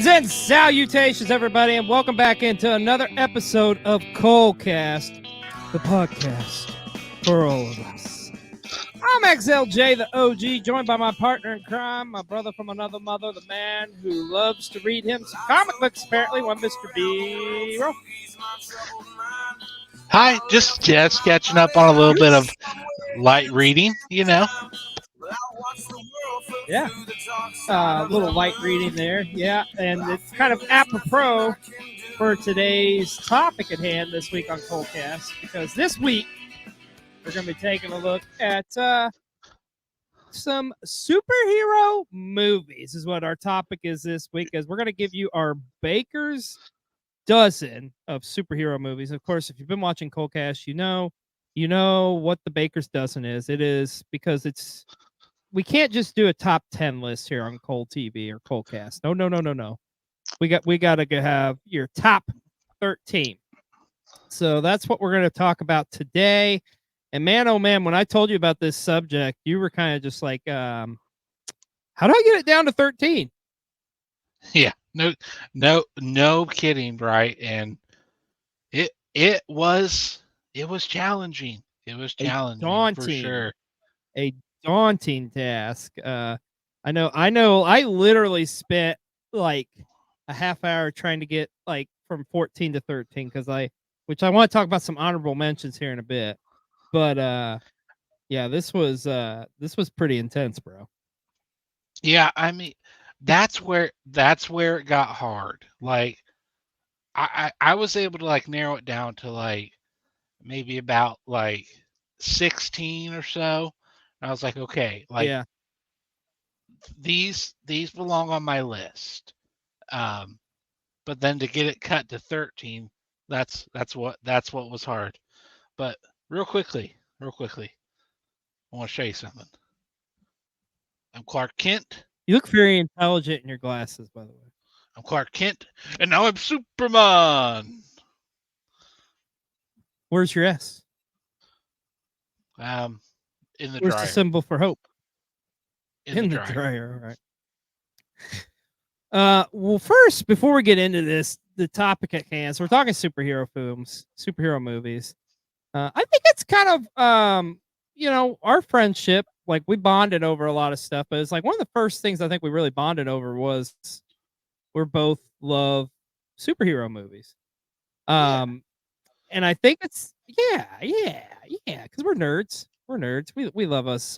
Greetings and salutations, everybody, and welcome back into another episode of Colecast, the podcast for all of us. I'm XLJ, the OG, joined by my partner in crime, my brother from another mother, the man who loves to read him some comic books, apparently, one Mr. B. Roll. Hi, just catching up on a little bit of light reading, you know. Yeah. A little light reading there. Yeah. And it's kind of apropos for today's topic at hand this week on Colecast, because this week we're going to be taking a look at some superhero movies is what our topic is this week, as we're going to give you our Baker's dozen of superhero movies. Of course, if you've been watching Colecast, you know what the Baker's dozen is. It is because we can't just do a top 10 list here on Cole TV or Colecast. No. We got to have your top 13. So that's what we're going to talk about today. And man, oh man, when I told you about this subject, you were kind of just like, how do I get it down to 13? Yeah, no kidding, right? And it was challenging. It was challenging for sure. A daunting task. I know. I literally spent like a half hour trying to get like from 14 to 13 which I want to talk about some honorable mentions here in a bit. But yeah, this was pretty intense, bro. Yeah, I mean, that's where it got hard. Like, I was able to like narrow it down to like maybe about like 16 or so. And I was like, okay, like Yeah. these belong on my list. But then to get it cut to 13, that's what was hard. But real quickly, I want to show you something. I'm Clark Kent. You look very intelligent in your glasses, by the way. I'm Clark Kent, and now I'm Superman. Where's your S? In the Where's dryer. the symbol for hope? In the dryer. All right. Well, first, before we get into this, the topic at hand, so we're talking superhero films, superhero movies. I think it's kind of, our friendship, like we bonded over a lot of stuff, but it's like one of the first things I think we really bonded over was we're both love superhero movies. And I think it's, yeah, because we're nerds. We're nerds. We love us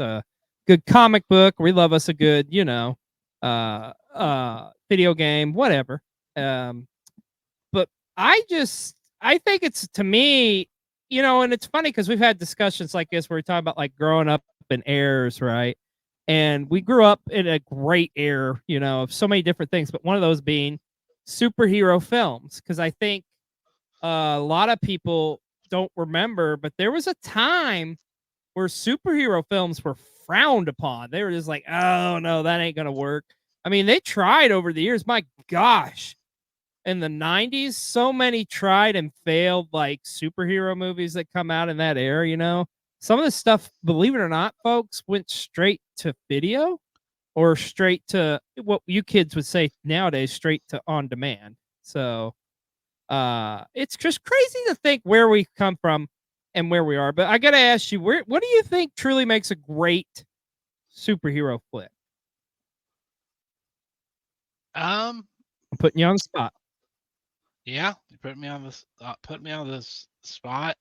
good comic book. We love us a good, video game, whatever. But I think it's, to me, and it's funny because we've had discussions like this where we talk about like growing up in eras, right? And we grew up in a great era, of so many different things, but one of those being superhero films. Because I think a lot of people don't remember, but there was a time where superhero films were frowned upon. They were just like, oh no, that ain't gonna work. I mean, they tried over the years. My gosh, in the 90s, so many tried and failed like superhero movies that come out in that era. Some of the stuff, believe it or not, folks, went straight to video or straight to what you kids would say nowadays, straight to on demand. So it's just crazy to think where we come from and where we are. But I gotta ask you, what do you think truly makes a great superhero flick? I'm putting you on the spot. Yeah, you put me on this spot.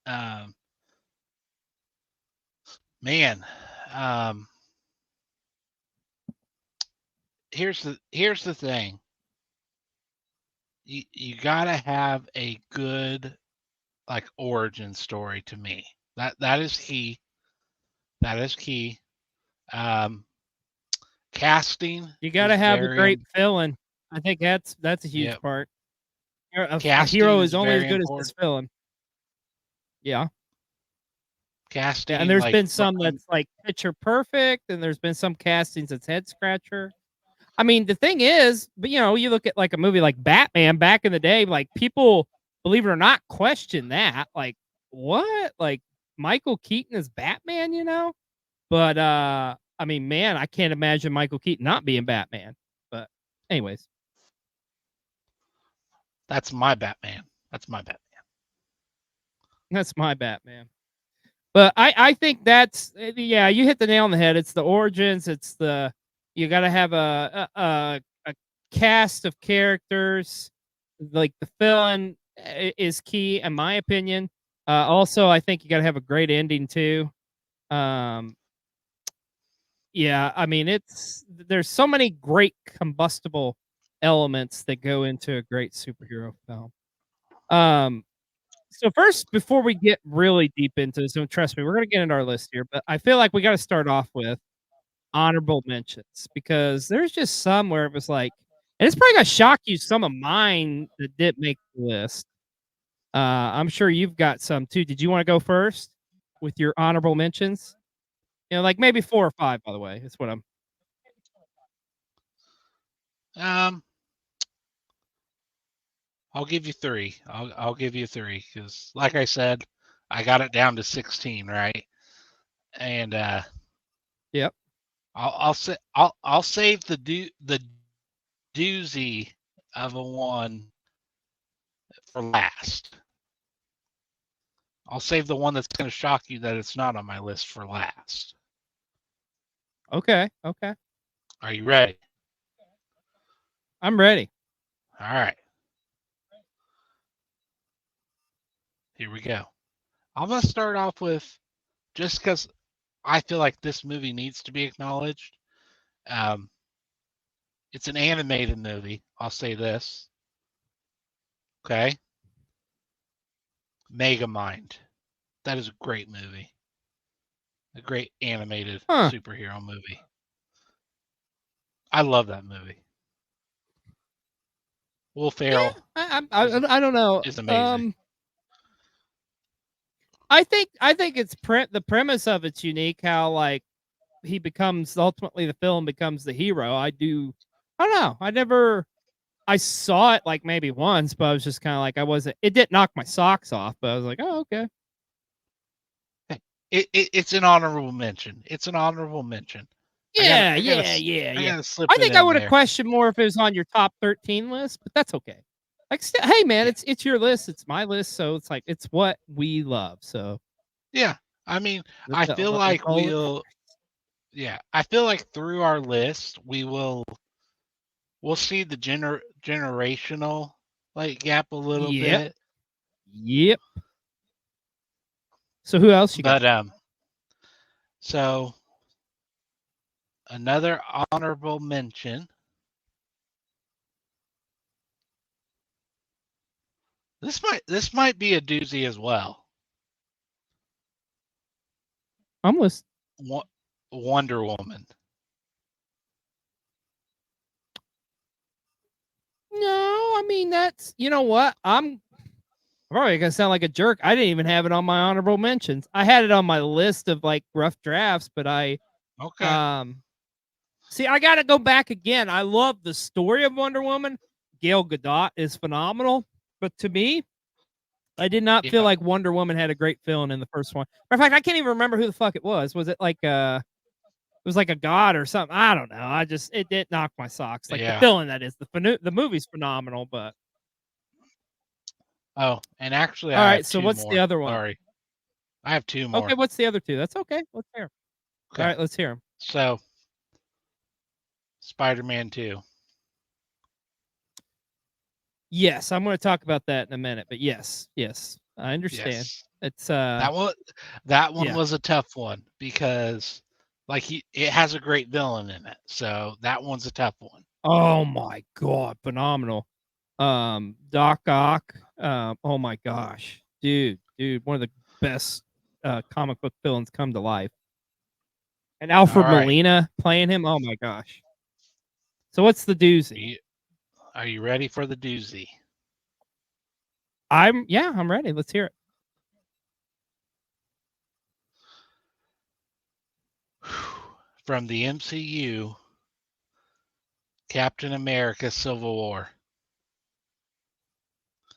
Man, here's the thing. You gotta have a good like origin story to me. That is key. That is key. Casting. You gotta have a great villain. I think that's a huge part. A hero is only as good as his villain. Yeah. Casting. And there's been some that's like picture perfect, and there's been some castings that's head scratcher. I mean, the thing is, but you look at like a movie like Batman back in the day, like people, believe it or not, question that. Like, what? Like Michael Keaton is Batman, But I mean, man, I can't imagine Michael Keaton not being Batman. But anyways. That's my Batman. That's my Batman. That's my Batman. But I think that's yeah, you hit the nail on the head. It's the origins. It's the you got to have a cast of characters. Like the villain is key, in my opinion. Also, I think you got to have a great ending too. Um, yeah, I mean there's so many great combustible elements that go into a great superhero film. Um, so first, before we get really deep into this, and trust me, we're gonna get into our list here, but I feel like we got to start off with honorable mentions because there's just some where it was like, and it's probably gonna shock you. Some of mine that didn't make the list. I'm sure you've got some too. Did you want to go first with your honorable mentions? You know, like maybe 4 or 5. By the way, that's what I'm. Um, I'll give you 3. I'll give you 3 because, like I said, I got it down to 16, right? And Yep. I'll save the doozy of a one for last. I'll save the one that's going to shock you that it's not on my list for last. Okay. Okay. Are you ready? I'm ready. All right. Here we go. I'm going to start off with, just because I feel like this movie needs to be acknowledged. It's an animated movie. I'll say this. Okay. Megamind. That is a great movie. A great animated superhero movie. I love that movie. Will Ferrell. Yeah, I don't know. Is amazing. I think it's the premise of it's unique. How like he becomes ultimately the film becomes the hero. I don't know. I saw it like maybe once, but I was just kind of like I wasn't. It didn't knock my socks off, but I was like, oh okay. It's an honorable mention. It's an honorable mention. Yeah. I think I would have questioned more if it was on your top 13 list, but that's okay. Like, hey man, it's your list, it's my list, so it's like it's what we love. So yeah, I mean, I feel like we'll. Yeah, I feel like through our list we'll see the generational like gap a little bit. Yep. So who else you got? But so another honorable mention. This might be a doozy as well. I'm listening. Wonder Woman. No, I mean that's you know what I'm probably gonna sound like a jerk. I didn't even have it on my honorable mentions. I had it on my list of like rough drafts, but see, I got to go back again. I love the story of Wonder Woman. Gal Gadot is phenomenal, but to me, I did not feel like Wonder Woman had a great villain in the first one. Matter of fact, I can't even remember who the fuck it was. Was it like it was like a god or something? I don't know. It did knock my socks. Like the villain that is. The movie's phenomenal, but oh, and actually, all right. So what's the other one? Sorry, I have 2 more. Okay, what's the other 2? That's okay. Let's hear 'em. Okay. All right, let's hear them. So, Spider-Man 2. Yes, I'm going to talk about that in a minute, but yes, I understand. Yes. It's that one was a tough one because like it has a great villain in it. So that one's a tough one. Oh my god, phenomenal. Doc Ock, oh my gosh. Dude, one of the best comic book villains come to life. And Alfred Molina playing him. Oh my gosh. So what's the doozy? Are you ready for the doozy? I'm ready. Let's hear it. From the MCU, Captain America Civil War.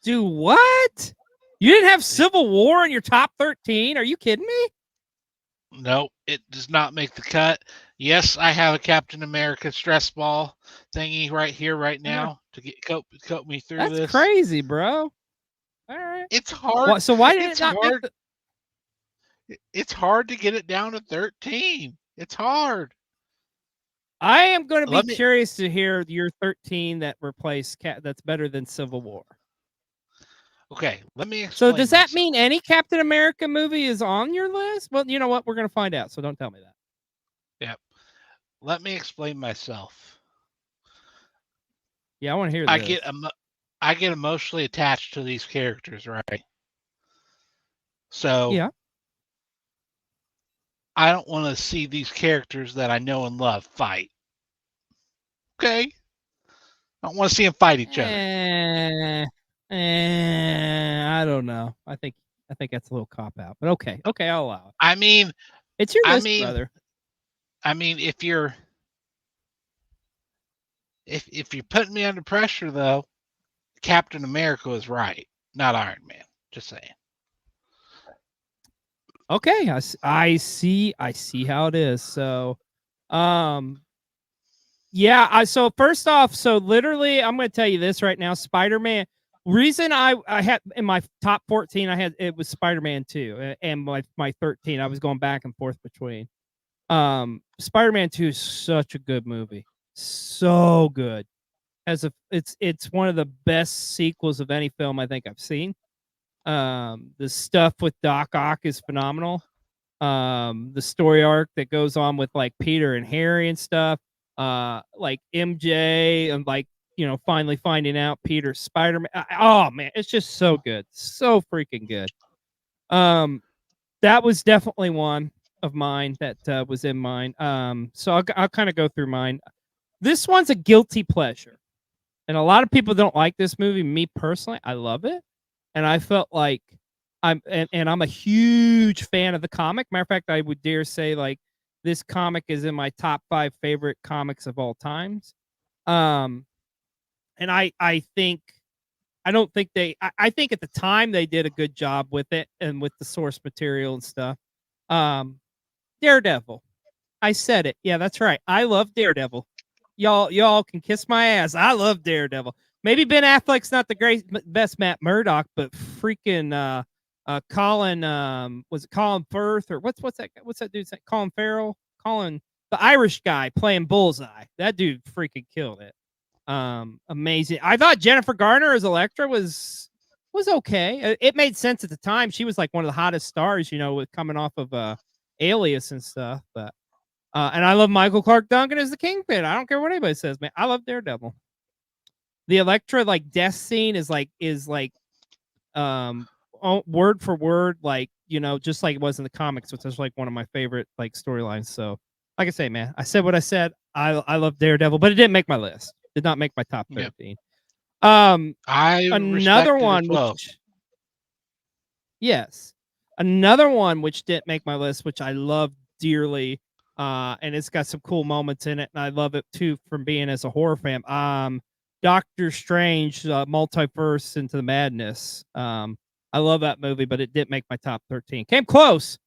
Dude, what? You didn't have Civil War in your top 13? Are you kidding me? No, it does not make the cut. Yes, I have a Captain America stress ball thingy right here, right Uh, now to get cope me through That's this. crazy, bro. All right. It's hard. What? So why did it It's not make hard. the? It's hard to get it down to 13. It's hard. I am going to be Let me. curious to hear your 13 that replaced that's better than Civil War. Okay, let me So explain does that myself. mean any Captain America movie is on your list? Well, you know what? We're going to find out. So don't tell me that. Yep. Let me explain myself. Yeah, I want to hear I this. get I get emotionally attached to these characters, right? So Yeah. I don't want to see these characters that I know and love fight. Okay, I don't want to see them fight each other. I don't know. I think that's a little cop out, but okay, I'll allow it. I mean, It's your I list, mean, brother. I mean, if you're putting me under pressure, though, Captain America is right, not Iron Man. Just saying. Okay, I see how it is. So, um, yeah. So first off, so literally, I'm going to tell you this right now. Spider-Man. Reason I had in my top 14, I had it was Spider-Man 2, and my 13, I was going back and forth between. Spider-Man 2 is such a good movie, so good. It's one of the best sequels of any film I think I've seen. The stuff with Doc Ock is phenomenal. The story arc that goes on with like Peter and Harry and stuff, like MJ and like finally finding out Peter's Spider-Man. Oh man, it's just so good, so freaking good. Um, that was definitely one of mine that was in mine. So I'll kind of go through mine. This one's a guilty pleasure, and a lot of people don't like this movie. Me personally, I love it, and I felt like and I'm a huge fan of the comic. Matter of fact, I would dare say like this comic is in my top 5 favorite comics of all times. Um, and I think I don't think I think at the time they did a good job with it and with the source material and stuff. Um, Daredevil. I said it. Yeah, that's right. I love Daredevil. Y'all can kiss my ass. I love Daredevil. Maybe Ben Affleck's not the best Matt Murdock, but freaking Colin was it Colin Firth or what's that dude's name? Colin Farrell? Colin, the Irish guy playing Bullseye. That dude freaking killed it. Amazing. I thought Jennifer Garner as Elektra was okay. It made sense at the time. She was like one of the hottest stars, with coming off of Alias and stuff. But and I love Michael Clark Duncan as the Kingpin. I don't care what anybody says, man. I love Daredevil. The Elektra like death scene is like word for word, like just like it was in the comics, which is like one of my favorite like storylines. So like I say, man, I said what I said. I love Daredevil, but it didn't make my list. Did not make my top Yep. 13. I Another respect it one as well. which yes. Another one which didn't make my list, which I love dearly, and it's got some cool moments in it, and I love it too from being as a horror fan. Doctor Strange, Multiverse into the Madness. I love that movie, but it didn't make my top 13. Came close,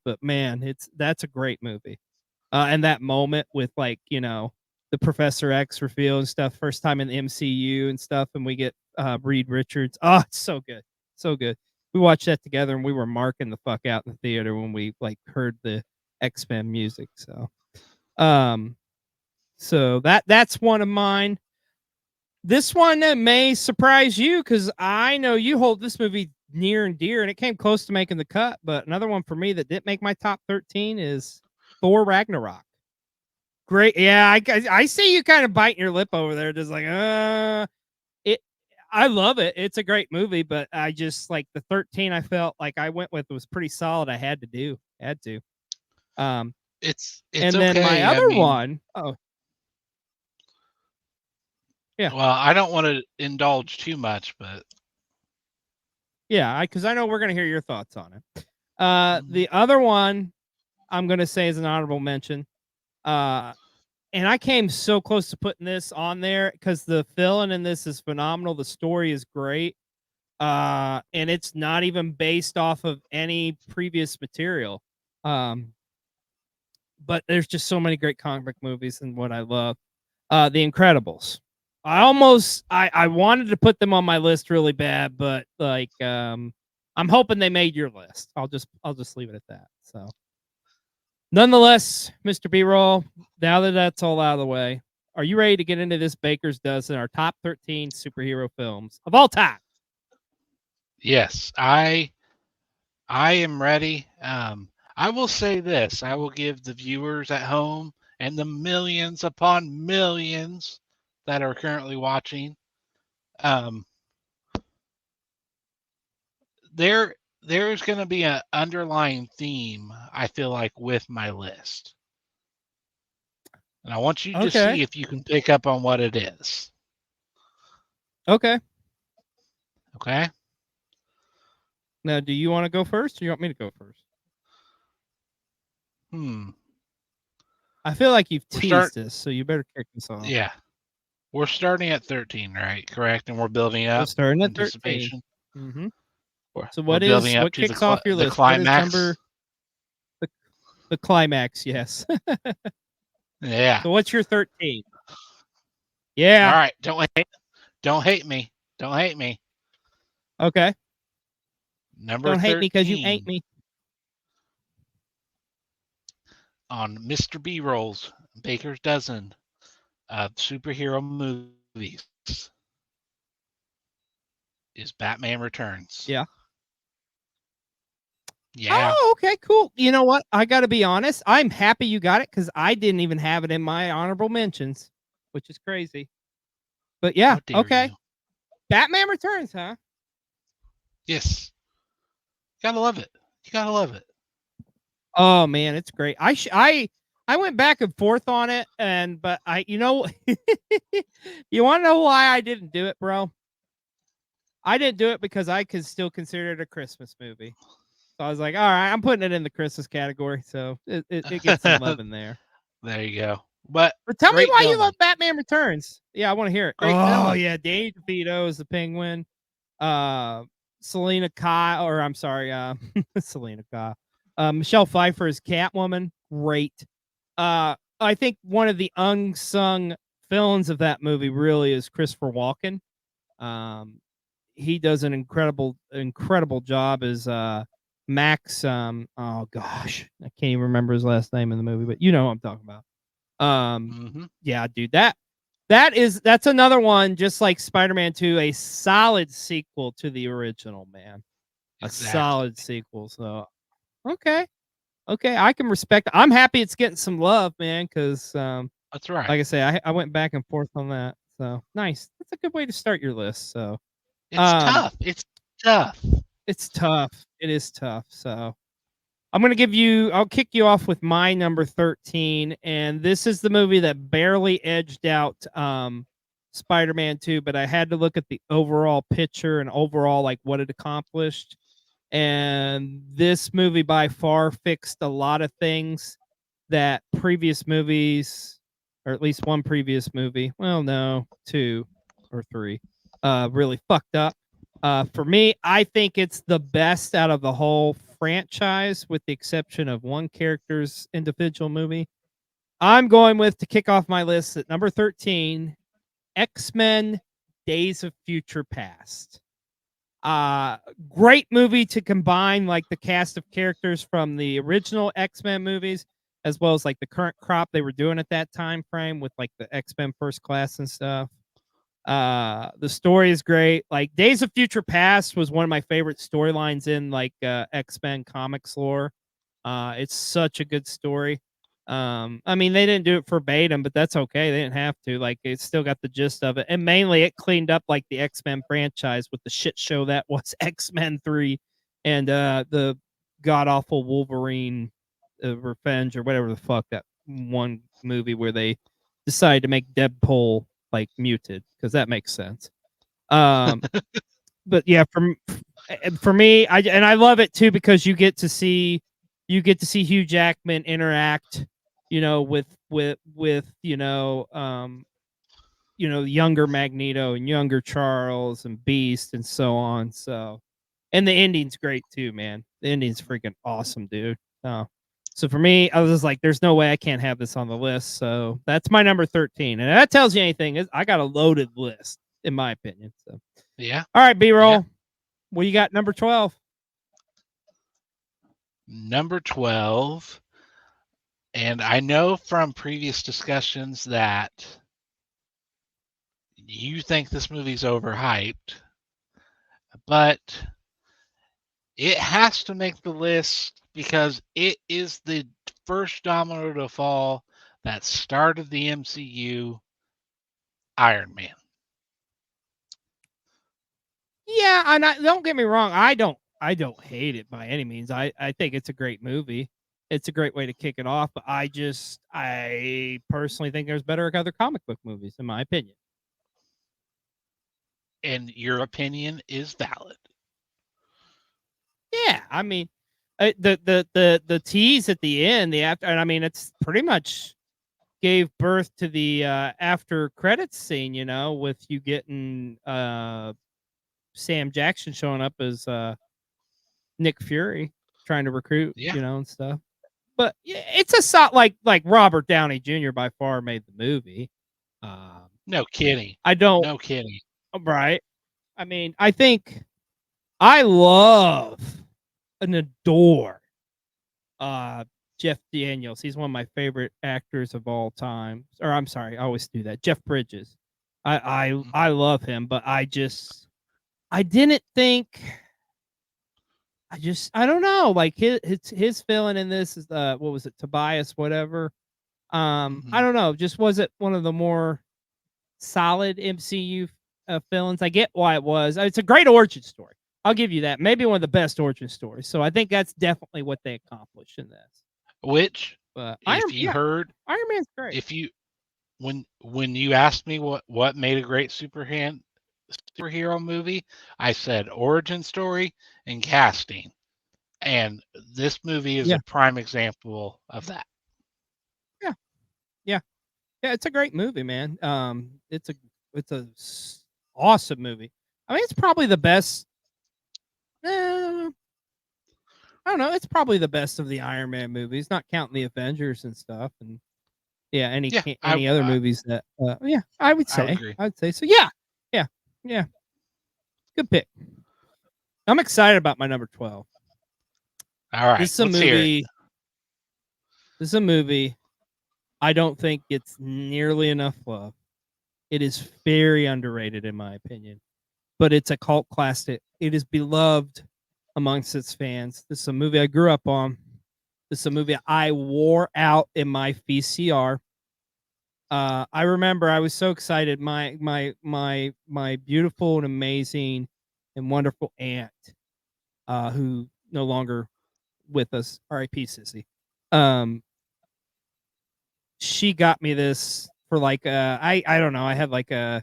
but man, that's a great movie. And that moment with like the Professor X reveal and stuff, first time in the MCU and stuff, and we get Reed Richards. Oh, it's so good, so good. We watched that together, and we were marking the fuck out in the theater when we like heard the X-Men music. Um, so that's one of mine. This one may surprise you because I know you hold this movie near and dear, and it came close to making the cut. But another one for me that didn't make my top 13 is Thor Ragnarok. Great, yeah. I see you kind of biting your lip over there, just like it. I love it. It's a great movie, but I just like the 13. I felt like I went with was pretty solid. I had to. Um, It's and then my okay. I other mean, one, oh yeah, well, I don't want to indulge too much, but yeah, because I know we're gonna hear your thoughts on it. mhm. The other one I'm gonna say is an honorable mention. And I came so close to putting this on there because the villain in this is phenomenal. The story is great. And it's not even based off of any previous material. Um, but there's just so many great comic book movies and what I love. The Incredibles. I wanted to put them on my list really bad, but like I'm hoping they made your list. I'll just leave it at that. So nonetheless, Mr. B-roll, now that that's all out of the way, are you ready to get into this Baker's Dozen, our top 13 superhero films of all time? Yes, I am ready. I will say this. I will give the viewers at home and the millions upon millions that are currently watching, um, there's going to be an underlying theme, I feel like, with my list. And I want you to Okay. see if you can pick up on what it is. Okay. Okay? Now, do you want to go first or you want me to go first? Hmm. I feel like you've We're start teased this, so you better kick this off. Yeah. We're starting at 13, right? Correct? And we're building We're up starting at 13. anticipation. Mm-hmm. We're, So we're building up what to kicks off your the list? What is climax. the, the climax? Yes. Yeah. So what's your 13? All Yeah. right. Don't hate me. Don't hate me. Okay. Number Don't hate me because you ain't 13 me. on Mr. B Rolls Baker's Dozen of superhero movies is Batman Returns. Yeah. Yeah. Oh, okay, cool. You know what? I got to be honest. I'm happy you got it because I didn't even have it in my honorable mentions, which is crazy. But yeah, How dare okay. you? Batman Returns, huh? Yes. Gotta love it. You gotta love it. Oh man, it's great. I went back and forth on it, and but you know, you want to know why I didn't do it, bro? I didn't do it because I could still consider it a Christmas movie. So I was like, all right, I'm putting it in the Christmas category, so it gets some love in there. There you go. But But tell me great why you villain. love Batman Returns. Yeah, I want to hear it. Great Oh villain. yeah, Danny DeVito is the Penguin. Uh, Selena Kyle, or I'm sorry, Selena Kyle. Michelle Pfeiffer is Catwoman. Great. I think one of the unsung villains of that movie really is Christopher Walken. Um, he does an incredible job as Max. Oh gosh, I can't even remember his last name in the movie, but you know what I'm talking about. Mm-hmm. Yeah, dude, that's another one, just like Spider-Man 2, a solid sequel to the original, man. A Exactly. solid sequel. So okay. Okay, I can respect. I'm happy it's getting some love, man, because That's right. like I say, I went back and forth on that. So nice. That's a good way to start your list. So It's um tough. It's tough. it's tough. It is tough. So I'll kick you off with my number 13. And this is the movie that barely edged out Spider-Man 2, but I had to look at the overall picture and overall like what it accomplished. And this movie by far fixed a lot of things that previous movies, or at least one previous movie, well, no, two or three, really fucked up. For me, I think it's the best out of the whole franchise, with the exception of one character's individual movie. I'm going with, to kick off my list at number 13, X-Men Days of Future Past. Uh, Great movie to combine like the cast of characters from the original X-Men movies as well as like the current crop they were doing at that time frame with like the X-Men First Class and stuff. The story is great. Like Days of Future Past was one of my favorite storylines in like X-Men comics lore. It's such a good story. I mean, they didn't do it verbatim, but that's okay. They didn't have to. Like, it still got the gist of it, and mainly it cleaned up like the X-Men franchise with the shit show that was X-Men 3 and the god awful Wolverine Revenge or whatever the fuck, that one movie where they decided to make Deadpool like muted, because that makes sense. Um, but yeah, for me, I love it too because you get to see Hugh Jackman interact, with younger Magneto and younger Charles and Beast and so on. So, and the ending's great too, man. The ending's freaking awesome, dude. So, So for me, I was just like, there's no way I can't have this on the list. So that's my number 13. And that tells you anything. I got a loaded list, in my opinion. So, Yeah. all right, B roll. Yeah. What you got? Number 12. Number 12. And I know from previous discussions that you think this movie's overhyped, but it has to make the list because it is the first domino to fall that started the MCU, Iron Man. Yeah, and don't get me wrong. I don't hate it by any means. I think it's a great movie. It's a great way to kick it off. But I personally think there's better other comic book movies, in my opinion. And your opinion is valid. Yeah, I mean, the tease at the end, the after, and I mean, it's pretty much gave birth to the after credits scene. You know, with you getting Sam Jackson showing up as Nick Fury trying to recruit, Yeah. you know, and stuff. But it's a like Robert Downey Jr. by far made the movie. No kidding. I don't. No kidding. Right. I mean, I think I love and adore Jeff Daniels. He's one of my favorite actors of all time. Or I'm sorry, I always do that. Jeff Bridges. I love him, but I didn't think I don't know. Like his feeling in this is what was it, Tobias, whatever. I don't know. Just wasn't one of the more solid MCU villains. I get why it was. It's a great origin story. I'll give you that. Maybe one of the best origin stories. So I think that's definitely what they accomplished in this. Which, But if you heard, Iron Man's great. if you when you asked me what made a great superhero movie, I said origin story and casting. And this movie is a prime example of that. Yeah, it's a great movie, man. It's a awesome movie. I mean, it's probably the best. I don't know. It's probably the best of the Iron Man movies, not counting the Avengers and stuff, and any other movies that. Yeah, I would say. I would say so. Yeah, yeah. Good pick. I'm excited about my number 12. All right, this is a movie. This is a movie I don't think gets nearly enough love. It is very underrated, in my opinion, but it's a cult classic. It is beloved amongst its fans. This is a movie I grew up on. This is a movie I wore out in my VCR. I remember I was so excited. My beautiful and amazing and wonderful aunt, who no longer with us, R.I.P. Sissy. She got me this for like I don't know. I had like a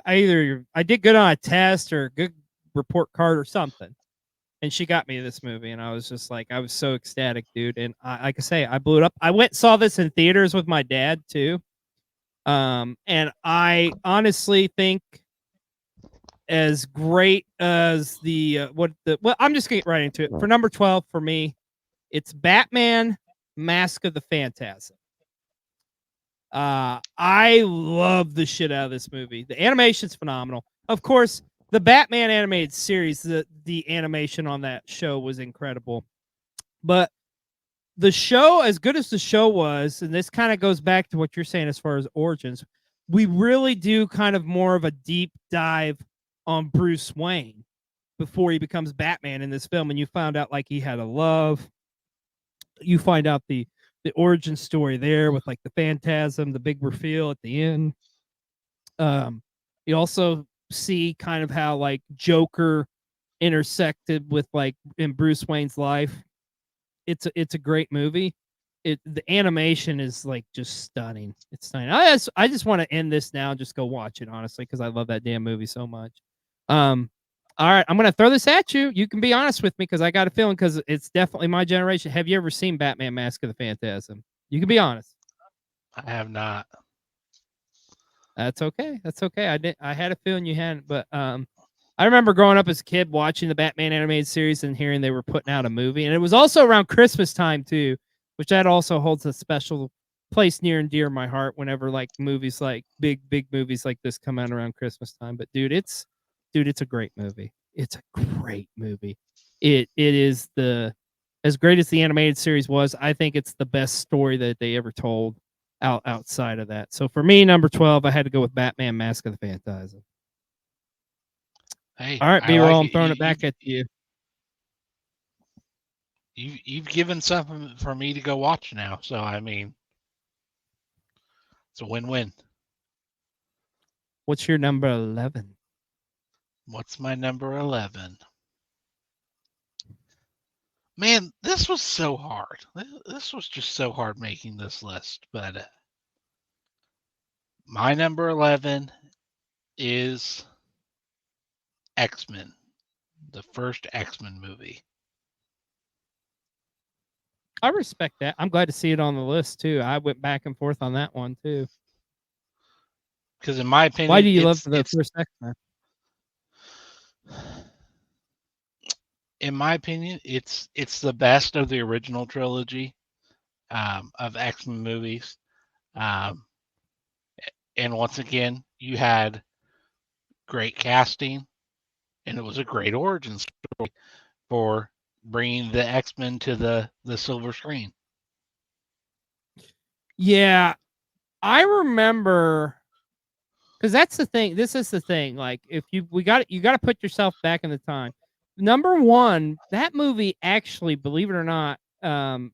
I did good on a test or a good report card or something, and she got me this movie, and I was just like, I was so ecstatic, dude. And like I say, I blew it up. I went and saw this in theaters with my dad too. And I honestly think, as great as I'm just gonna get right into it. For number 12 for me, it's Batman Mask of the Phantasm. I love the shit out of this movie. The animation's phenomenal. Of course, the Batman animated series, the animation on that show was incredible. But the show, as good as the show was, and this kind of goes back to what you're saying as far as origins, we really do kind of more of a deep dive on Bruce Wayne before he becomes Batman in this film. And you found out like he had a love. You find out the origin story there with like the phantasm, the big reveal at the end. You also see kind of how like Joker intersected with like in Bruce Wayne's life. It's a great movie. The animation is like just stunning. It's stunning. I just want to end this now and just go watch it, honestly, because I love that damn movie so much. All right, I'm gonna throw this at you. You can be honest with me because I got a feeling, because it's definitely my generation. Have you ever seen Batman Mask of the Phantasm? You can be honest. I have not. That's okay. That's okay. I had a feeling you hadn't, but I remember growing up as a kid watching the Batman animated series and hearing they were putting out a movie, and it was also around Christmas time too, which that also holds a special place near and dear in my heart whenever like movies like big movies like this come out around Christmas time. But dude, it's a great movie. It's a great movie. It is the as great as the animated series was, I think it's the best story that they ever told outside of that. So for me, number 12, I had to go with Batman Mask of the Phantasm. Hey, All right, I B roll, like I'm it. throwing it back at you. You've given something for me to go watch now. So I mean, it's a win-win. What's your number 11? What's my number 11? Man, this was so hard. This was just so hard making this list. But my number 11 is X-Men, the first X-Men movie. I respect that. I'm glad to see it on the list too. I went back and forth on that one too. Because in my Why opinion, do you love it's the first X-Men? in my opinion, it's the best of the original trilogy of X-Men movies. Um, and once again, you had great casting, and it was a great origin story for bringing the X-Men to the silver screen. Yeah, I remember because that's the thing. This is the thing. Like, if you got to put yourself back in the time. Number one, that movie actually, believe it or not, I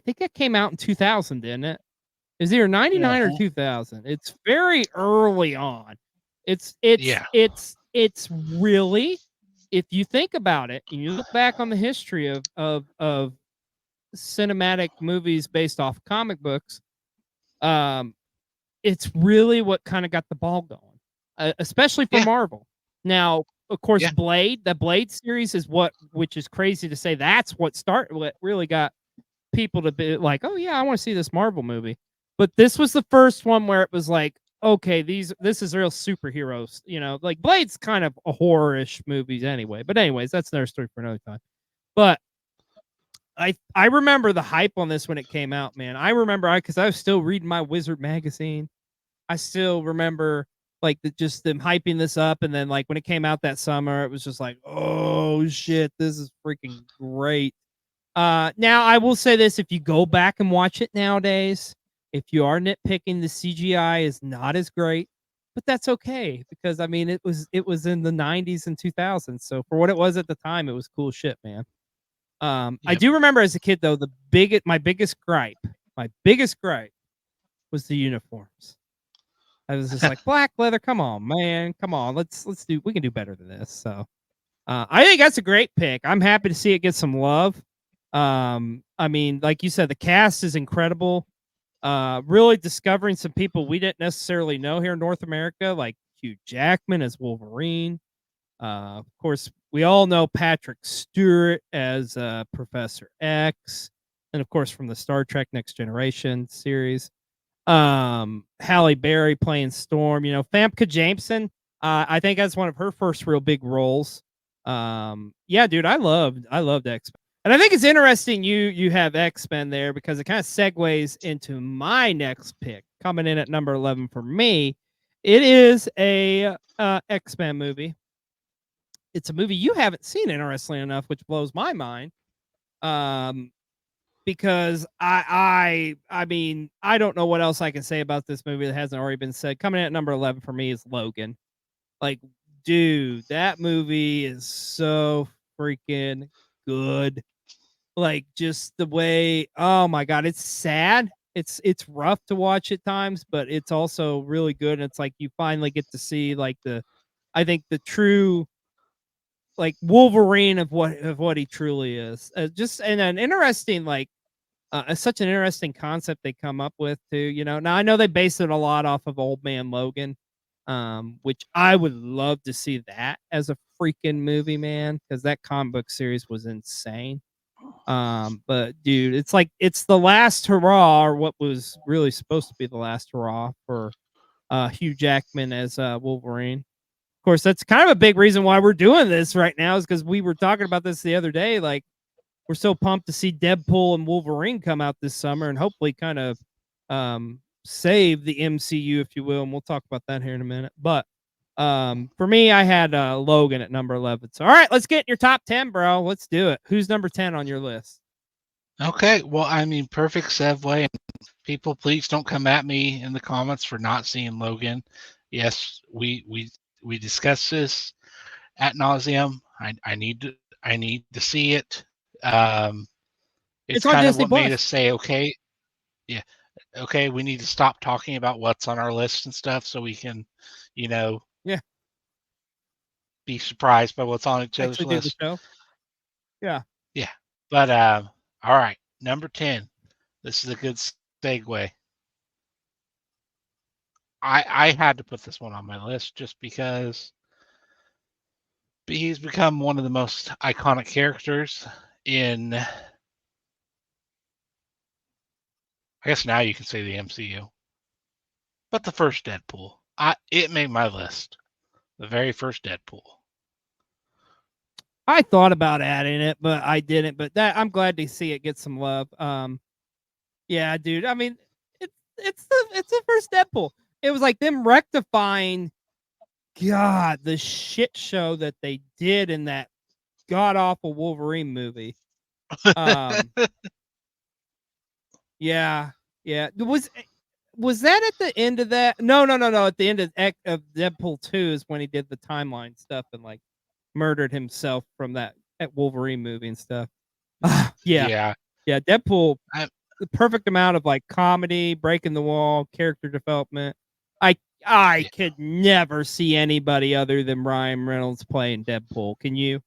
think it came out in 2000, didn't it? Is either 99 or Uh-huh. 2000. It's very early on. It's Yeah, it's it's really, if you think about it and you look back on the history of cinematic movies based off comic books, um it's really what kind of got the ball going, especially for yeah, Marvel. Now, of course, yeah, the Blade series is which is crazy to say that's what really got people to be like, oh yeah, I want to see this Marvel movie. But this was the first one where it was like, okay, this is real superheroes. Like Blade's kind of a horror-ish movies anyway. But anyways, that's another story for another time. But I remember the hype on this when it came out, man. I remember because I was still reading my Wizard magazine. I still remember like just them hyping this up, and then like when it came out that summer, it was just like, oh shit, this is freaking great. Now I will say this: if you go back and watch it nowadays, if you are nitpicking, the CGI is not as great, but that's okay because I mean it was in the 90s and 2000s, so for what it was at the time, it was cool shit, man. I yep. do remember as a kid though, my biggest gripe was the uniforms. I was just like, black leather, come on, man, come on, we can do better than this. So I think that's a great pick. I'm happy to see it get some love. I mean, like you said, the cast is incredible. Really discovering some people we didn't necessarily know here in North America, like Hugh Jackman as Wolverine. Of course, we all know Patrick Stewart as Professor X, and of course from the Star Trek Next Generation series. Halle Berry playing Storm. Famke Jameson. I think that's one of her first real big roles. Yeah, dude, I loved X Men, and I think it's interesting you have X Men there because it kind of segues into my next pick coming in at number 11 for me. It is a X Men movie. It's a movie you haven't seen, interestingly enough, which blows my mind. Um, because I mean, I don't know what else I can say about this movie that hasn't already been said. Coming in at number 11 for me is Logan. Like, dude, that movie is so freaking good. Like, just the way, oh my god, it's sad. It's rough to watch at times, but it's also really good. And it's like you finally get to see like I think the true like Wolverine of what he truly is. Just and an interesting like such an interesting concept they come up with too. Now I know they base it a lot off of Old Man Logan, which I would love to see that as a freaking movie, man, because that comic book series was insane. But dude, it's like it's the last hurrah, or what was really supposed to be the last hurrah for Hugh Jackman as Wolverine. course, that's kind of a big reason why we're doing this right now, is because we were talking about this the other day. Like, we're so pumped to see Deadpool and Wolverine come out this summer and hopefully kind of save the MCU, if you will. And we'll talk about that here in a minute. But for me, I had Logan at number 11. So, all right, let's get in your top 10, bro. Let's do it. Who's number 10 on your list? Okay, well, I mean, perfect segue. People, please don't come at me in the comments for not seeing Logan. Yes, we discussed this at nauseum. I need to see it. It's on kind of Disney what made Plus. us say, okay, yeah, okay, we need to stop talking about what's on our list and stuff so we can, Yeah, be surprised by what's on each other's actually do the list. show. Yeah. Yeah, but all right, number 10. This is a good segue. I had to put this one on my list just because he's become one of the most iconic characters in, I guess now you can say, the MCU. But the first Deadpool, it made my list. The very first Deadpool. I thought about adding it, but I didn't. But that, I'm glad to see it get some love. Yeah, dude. I mean, it's the first Deadpool. It was like them rectifying, God, the shit show that they did in that god awful Wolverine movie. Yeah, yeah. Was that at the end of that? No. At the end of Deadpool 2 is when he did the timeline stuff and like murdered himself from that Wolverine movie and stuff. Yeah. Deadpool, the perfect amount of like comedy, breaking the wall, character development. I could never see anybody other than Ryan Reynolds playing Deadpool. Can you?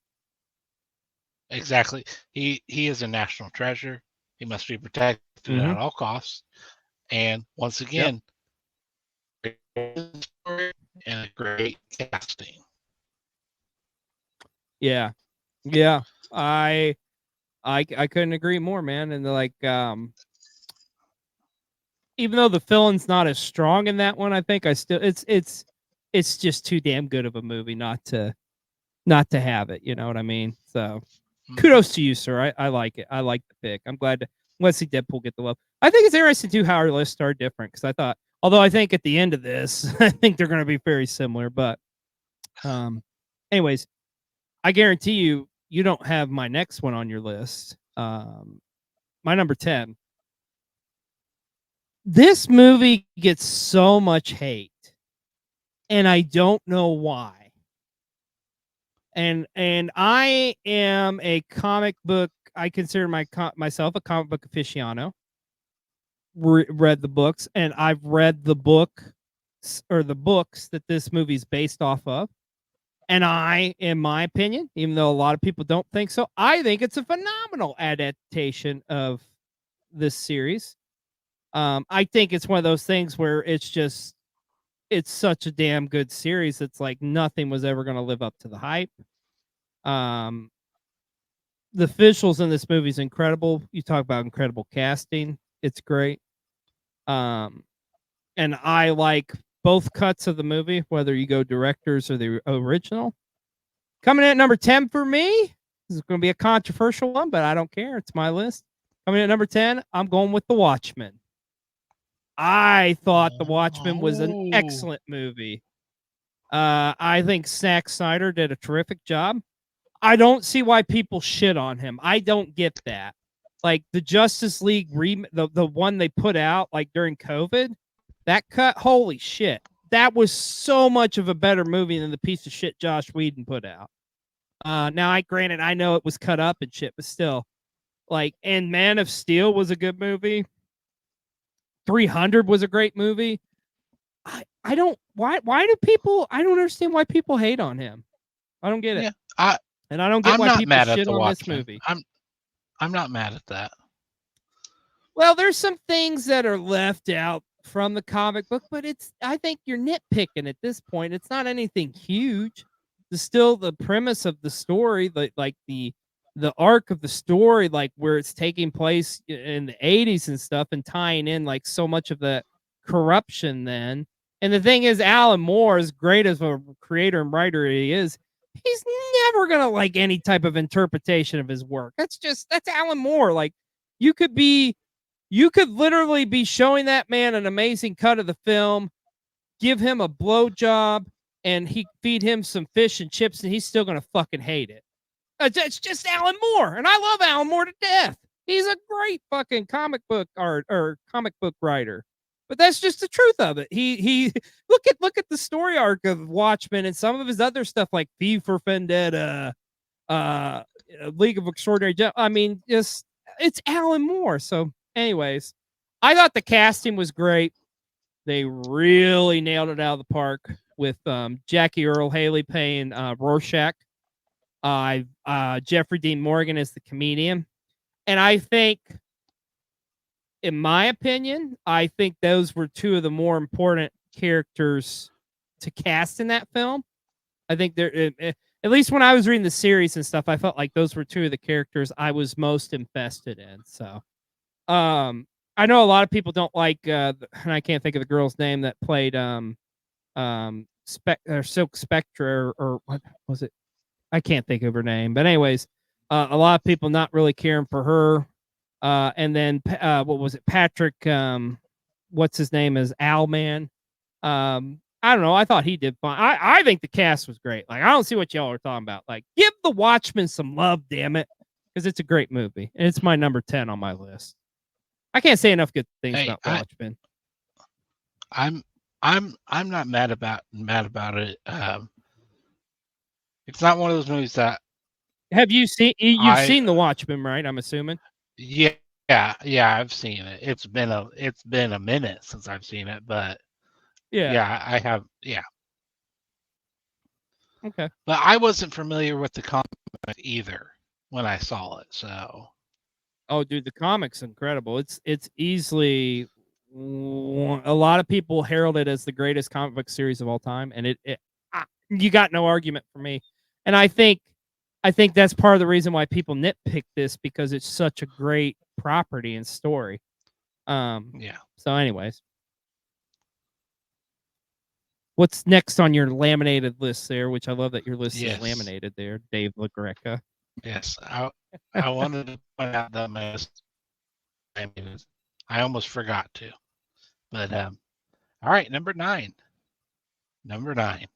Exactly. He is a national treasure. He must be protected at all costs. And once again, great story and a great casting. Yeah. I couldn't agree more, man. And like, even though the villain's not as strong in that one, I think I still it's just too damn good of a movie not to have it. You know what I mean? So kudos to you, sir. I like it. I like the pick. I'm glad to see Deadpool get the love. I think it's interesting too how our lists are different, because I thought, although I think at the end of this, I think they're going to be very similar. But, anyways, I guarantee you don't have my next one on your list. My number 10. This movie gets so much hate, and I don't know why. And I am a comic book. I consider myself a comic book aficionado. Read the books, and I've read the book or the books that this movie's based off of. And I, in my opinion, even though a lot of people don't think so, I think it's a phenomenal adaptation of this series. I think it's one of those things where it's such a damn good series. It's like nothing was ever going to live up to the hype. The visuals in this movie is incredible. You talk about incredible casting. It's great. And I like both cuts of the movie, whether you go directors or the original. Coming in at number 10 for me, this is going to be a controversial one, but I don't care. It's my list. Coming in at number 10, I'm going with The Watchmen. I thought The Watchmen was an excellent movie. I think Zack Snyder did a terrific job. I don't see why people shit on him. I don't get that. Like the Justice League the one they put out like during COVID, that cut, holy shit. That was so much of a better movie than the piece of shit Josh Whedon put out. Now granted, I know it was cut up and shit, but still, like, and Man of Steel was a good movie. 300 was a great movie. I don't why do people, I don't understand why people hate on him. I don't get it. Yeah, and I don't get why people shit on this movie. I'm not mad at that. Well, there's some things that are left out from the comic book, but I think you're nitpicking at this point. It's not anything huge. It's still the premise of the story, like the arc of the story, like where it's taking place in the 80s and stuff, and tying in like so much of the corruption then. And the thing is, Alan Moore, as great as a creator and writer he is, he's never gonna like any type of interpretation of his work. That's Alan Moore. Like you could be, you could literally be showing that man an amazing cut of the film, give him a blowjob, and he feed him some fish and chips, and he's still gonna fucking hate it. It's just Alan Moore, and I love Alan Moore to death. He's a great fucking comic book art or comic book writer. But that's just the truth of it. He look at the story arc of Watchmen and some of his other stuff like V for Vendetta, uh, League of Extraordinary. I mean, just it's Alan Moore. So, anyways, I thought the casting was great. They really nailed it out of the park with Jackie Earl Haley playing Rorschach. Jeffrey Dean Morgan is the comedian, and I think, in my opinion, I think those were two of the more important characters to cast in that film. I think they're at least when I was reading the series and stuff, I felt like those were two of the characters I was most invested in. So, I know a lot of people don't like, and I can't think of the girl's name that played Silk Spectre, or what was it? I can't think of her name, but anyways, a lot of people not really caring for her. And then what was it? Patrick, what's his name is Owlman. I don't know. I thought he did fine. I think the cast was great. Like I don't see what y'all are talking about. Like give the Watchmen some love, damn it, because it's a great movie and it's my number 10 on my list. I can't say enough good things about Watchmen. I'm not mad about it. It's not one of those movies that. Have you seen? You've seen The Watchmen, right? I'm assuming. Yeah, I've seen it. It's been a minute since I've seen it, but yeah, I have. Yeah. Okay. But I wasn't familiar with the comic either when I saw it. So. Oh, dude, the comic's incredible. It's easily a lot of people herald it as the greatest comic book series of all time, and you got no argument for me. And I think that's part of the reason why people nitpick this, because it's such a great property and story. Yeah. So, anyways, what's next on your laminated list there? Which I love that your list is laminated there, Dave LaGreca. Yes, I wanted to point out that my list. I almost forgot to, but all right, number 9. Number 9.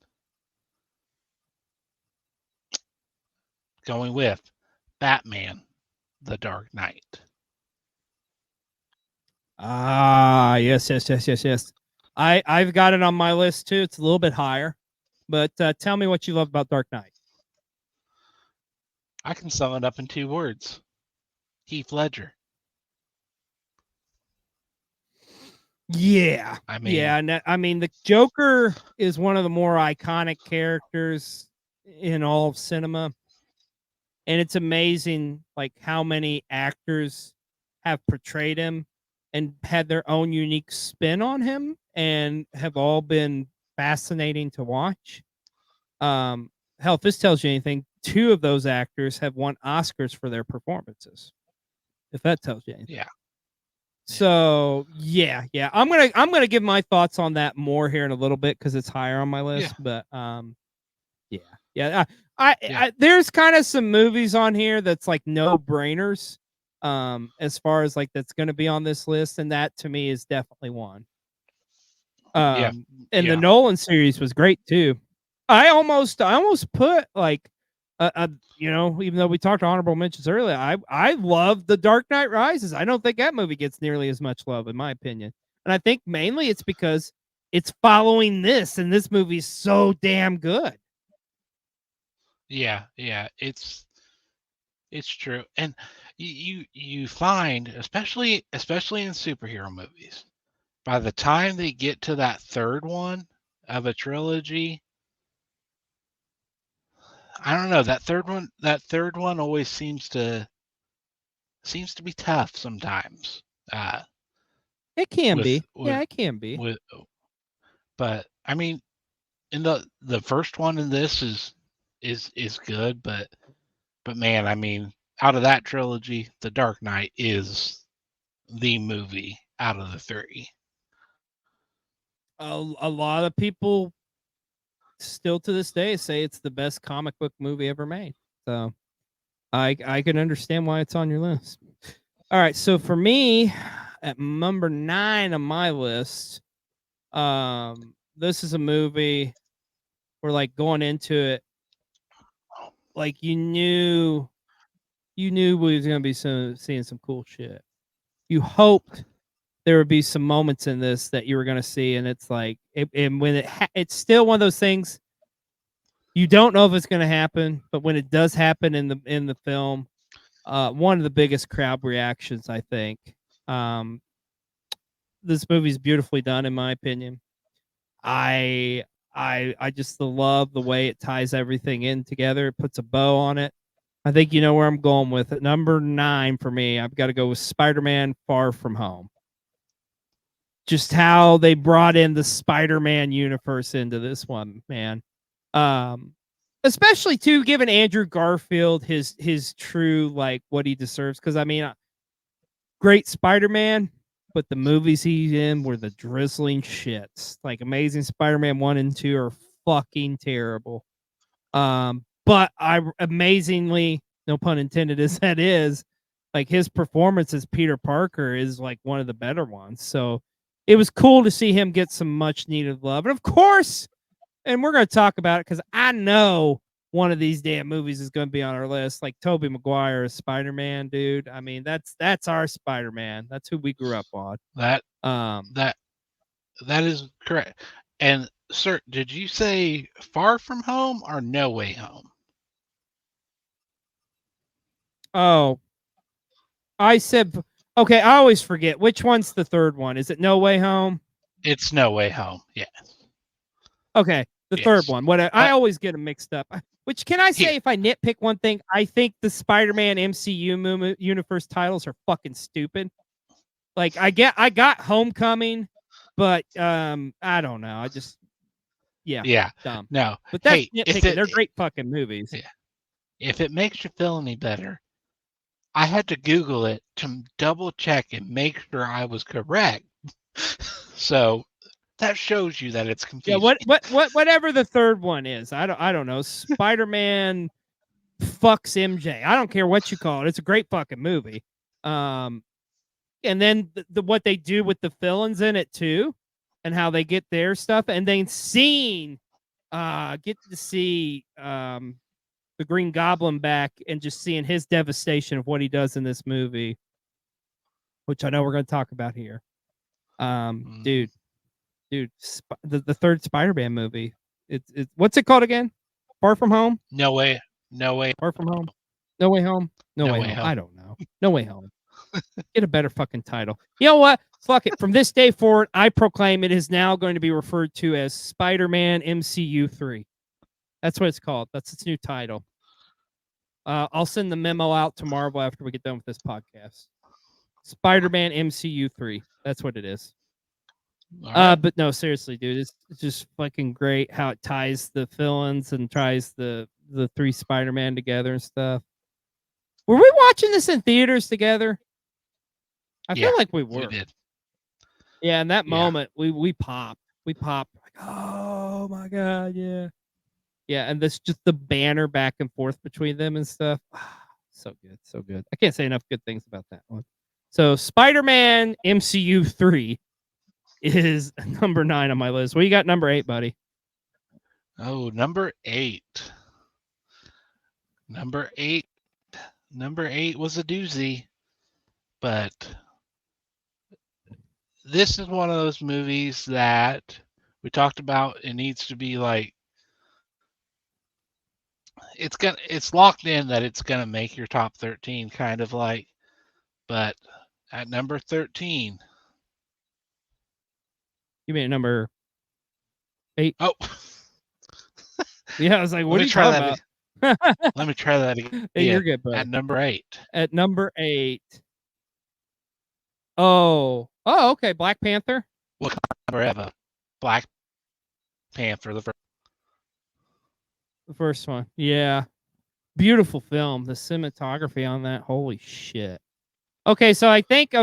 Going with Batman, The Dark Knight. Ah, yes. I've got it on my list too. It's a little bit higher, but tell me what you love about Dark Knight. I can sum it up in 2 words: Heath Ledger. Yeah, I mean, the Joker is one of the more iconic characters in all of cinema, and it's amazing like how many actors have portrayed him and had their own unique spin on him, and have all been fascinating to watch. Hell, if this tells you anything, 2 of those actors have won Oscars for their performances. If that tells you anything. Yeah. So yeah, I'm gonna give my thoughts on that more here in a little bit because it's higher on my list. Yeah. But I there's kind of some movies on here that's like no brainers, as far as like that's gonna be on this list, and that to me is definitely one. And the Nolan series was great too. I almost put like even though we talked honorable mentions earlier, I love The Dark Knight Rises. I don't think that movie gets nearly as much love, in my opinion. And I think mainly it's because it's following this, and this movie's so damn good. Yeah, it's true. And you find, especially in superhero movies, by the time they get to that third one of a trilogy, I don't know, that third one always seems to be tough sometimes. It can be. Yeah, it can be. But I mean, in the first one in this is good, but man, I mean, out of that trilogy, The Dark Knight is the movie out of the 3. a lot of people still to this day say it's the best comic book movie ever made. So I can understand why it's on your list. All right, so for me, at number 9 on my list, this is a movie where like going into it, like you knew we was gonna be seeing some cool shit. You hoped there would be some moments in this that you were gonna see, and it's like, and when it's still one of those things you don't know if it's gonna happen, but when it does happen in the film, one of the biggest crowd reactions, I think. Um, this movie's beautifully done, in my opinion. I I just love the way it ties everything in together. It puts a bow on it. I think you know where I'm going with it. Number 9 for me, I've got to go with Spider-Man: Far From Home. Just how they brought in the Spider-Man universe into this one, man. Um, especially too, giving Andrew Garfield his true like what he deserves. Because I mean, great Spider-Man, but the movies he's in were the drizzling shits. Like Amazing Spider-Man 1 and 2 are fucking terrible. But I amazingly, no pun intended, as that is, like his performance as Peter Parker is like one of the better ones. So it was cool to see him get some much needed love. And of course, and we're going to talk about it because I know one of these damn movies is going to be on our list. Like Tobey Maguire as Spider-Man, dude. I mean, that's our Spider-Man. That's who we grew up on. That Um, that that is correct. And sir, did you say Far From Home or No Way Home? oh, I said okay. I always forget which one's the third one. Is it No Way Home? It's No Way Home. Yes. Okay, the third Yes. one. What I always get them mixed up. Which can I say, Here. if I nitpick one thing, I think the Spider-Man MCU universe titles are fucking stupid. Like I got Homecoming, but I don't know. I just Yeah. dumb. No. But that's Hey, nitpicking. They're great fucking movies. yeah, if it makes you feel any better, I had to Google it to double check and make sure I was correct. So that shows you that it's Yeah, confusing. whatever the third one is. I don't know. Spider-Man fucks MJ. I don't care what you call it. It's a great fucking movie. Um and then what they do with the villains in it too, and how they get their stuff, and then get to see the Green Goblin back and just seeing his devastation of what he does in this movie, which I know we're going to talk about here. Dude, the third Spider-Man movie. It's what's it called again? Far From Home? No way. No way. Far From Home? No Way Home? No, No Way Way Home. Home. I don't know. No Way Home. Get a better fucking title. You know what? Fuck it. From this day forward, I proclaim it is now going to be referred to as Spider-Man MCU 3. That's what it's called. That's its new title. I'll send the memo out to Marvel after we get done with this podcast. Spider-Man MCU 3. That's what it is. Right. But no, seriously, dude, it's just fucking great how it ties the villains and ties the three Spider-Man together and stuff. Were we watching this in theaters together? I feel like we were. We did. Yeah, in that moment, we popped. We popped like, oh my god, yeah. Yeah, and this just the banner back and forth between them and stuff. So good, so good. I can't say enough good things about that one. So Spider-Man MCU 3 is number 9 on my list. What you got number 8, buddy? Oh, number 8. Number 8 was a doozy, but this is one of those movies that we talked about. It needs to be like it's locked in that it's gonna make your top 13 kind of like, but at number 13. You mean number 8? Oh, Yeah, I was like, what are you talking about? Let me try that again. Hey, you're good, buddy. At number 8. At number 8. Oh, okay. Black Panther. What number ever? Black Panther, the first one. Yeah. Beautiful film. The cinematography on that. Holy shit. Okay, so I think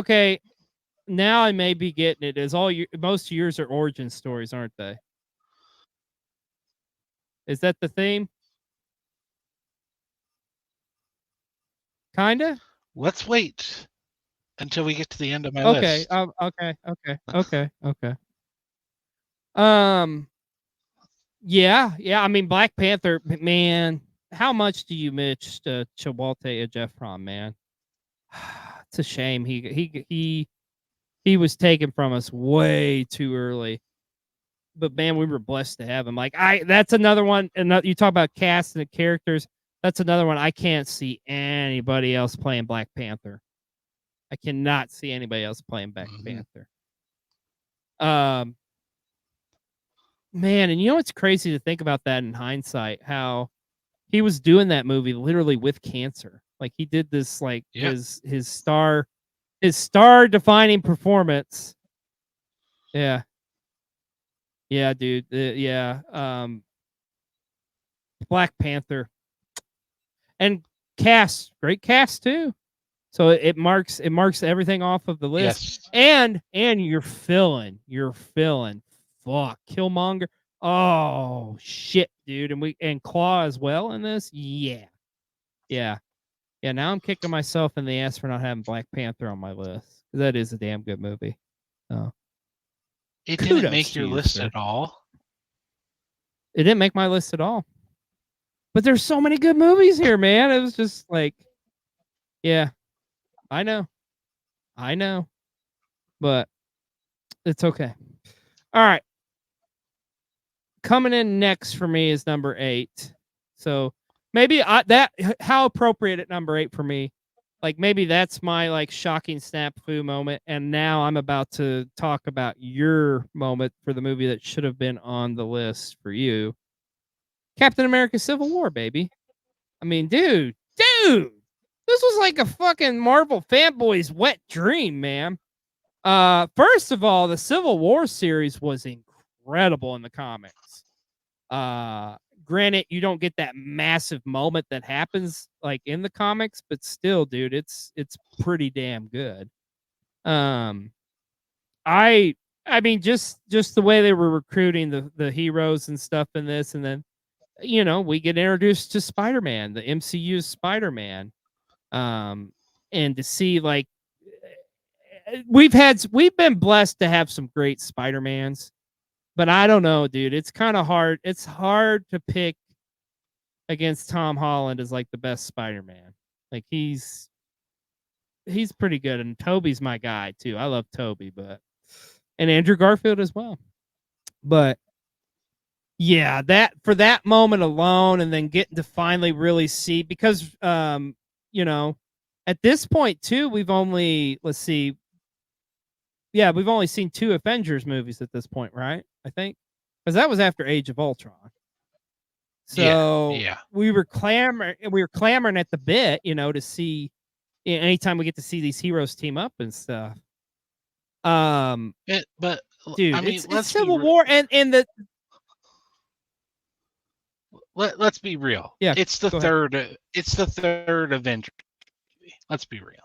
now I may be getting it. Is most of yours are origin stories, aren't they? Is that the theme? Kinda. Let's wait until we get to the end of my Okay. list. Okay. Um. Yeah. I mean, Black Panther. Man, how much do you miss Chiwetel Ejiofor, man? It's a shame. He was taken from us way too early. But man, we were blessed to have him. Like that's another one. And you talk about cast and the characters. That's another one. I can't see anybody else playing Black Panther. I cannot see anybody else playing Black Panther. Man, and you know what's crazy to think about that in hindsight? How he was doing that movie literally with cancer. Like he did this, like his star defining performance. Yeah, dude. Black Panther and great cast too. So it marks everything off of the list. Yes. And you're feeling fuck Killmonger. Oh shit, dude. And Claw as well in this. Yeah. Now I'm kicking myself in the ass for not having Black Panther on my list. That is a damn good movie. Oh. It didn't make your list sir. at all. It didn't make my list at all. But there's so many good movies here, man. It was just like, yeah, I know. But it's okay. All right. Coming in next for me is number 8. So maybe how appropriate at number 8 for me. Like maybe that's my like shocking snafu moment. And now I'm about to talk about your moment for the movie that should have been on the list for you. Captain America Civil War, baby. I mean, dude, this was like a fucking Marvel fanboy's wet dream, man. First of all, the Civil War series was incredible in the comics. Granted, you don't get that massive moment that happens like in the comics, but still, dude, it's pretty damn good. I mean, just the way they were recruiting the heroes and stuff in this, and then we get introduced to Spider-Man, the MCU's Spider-Man, and to see like we've been blessed to have some great Spider-Mans, but I don't know, dude. It's kind of hard. It's hard to pick against Tom Holland as like the best Spider-Man. Like he's pretty good, and Toby's my guy too. I love Toby, and Andrew Garfield as well. But yeah, that for that moment alone, and then getting to finally really see, because at this point too, we've only seen 2 Avengers movies at this point, right? I think because that was after Age of Ultron. So we were clamoring at the bit, to see anytime we get to see these heroes team up and stuff. But dude, I mean, it's Civil War and the. Let's be real. Yeah, it's the third. It's the third Avenger movie. Let's be real.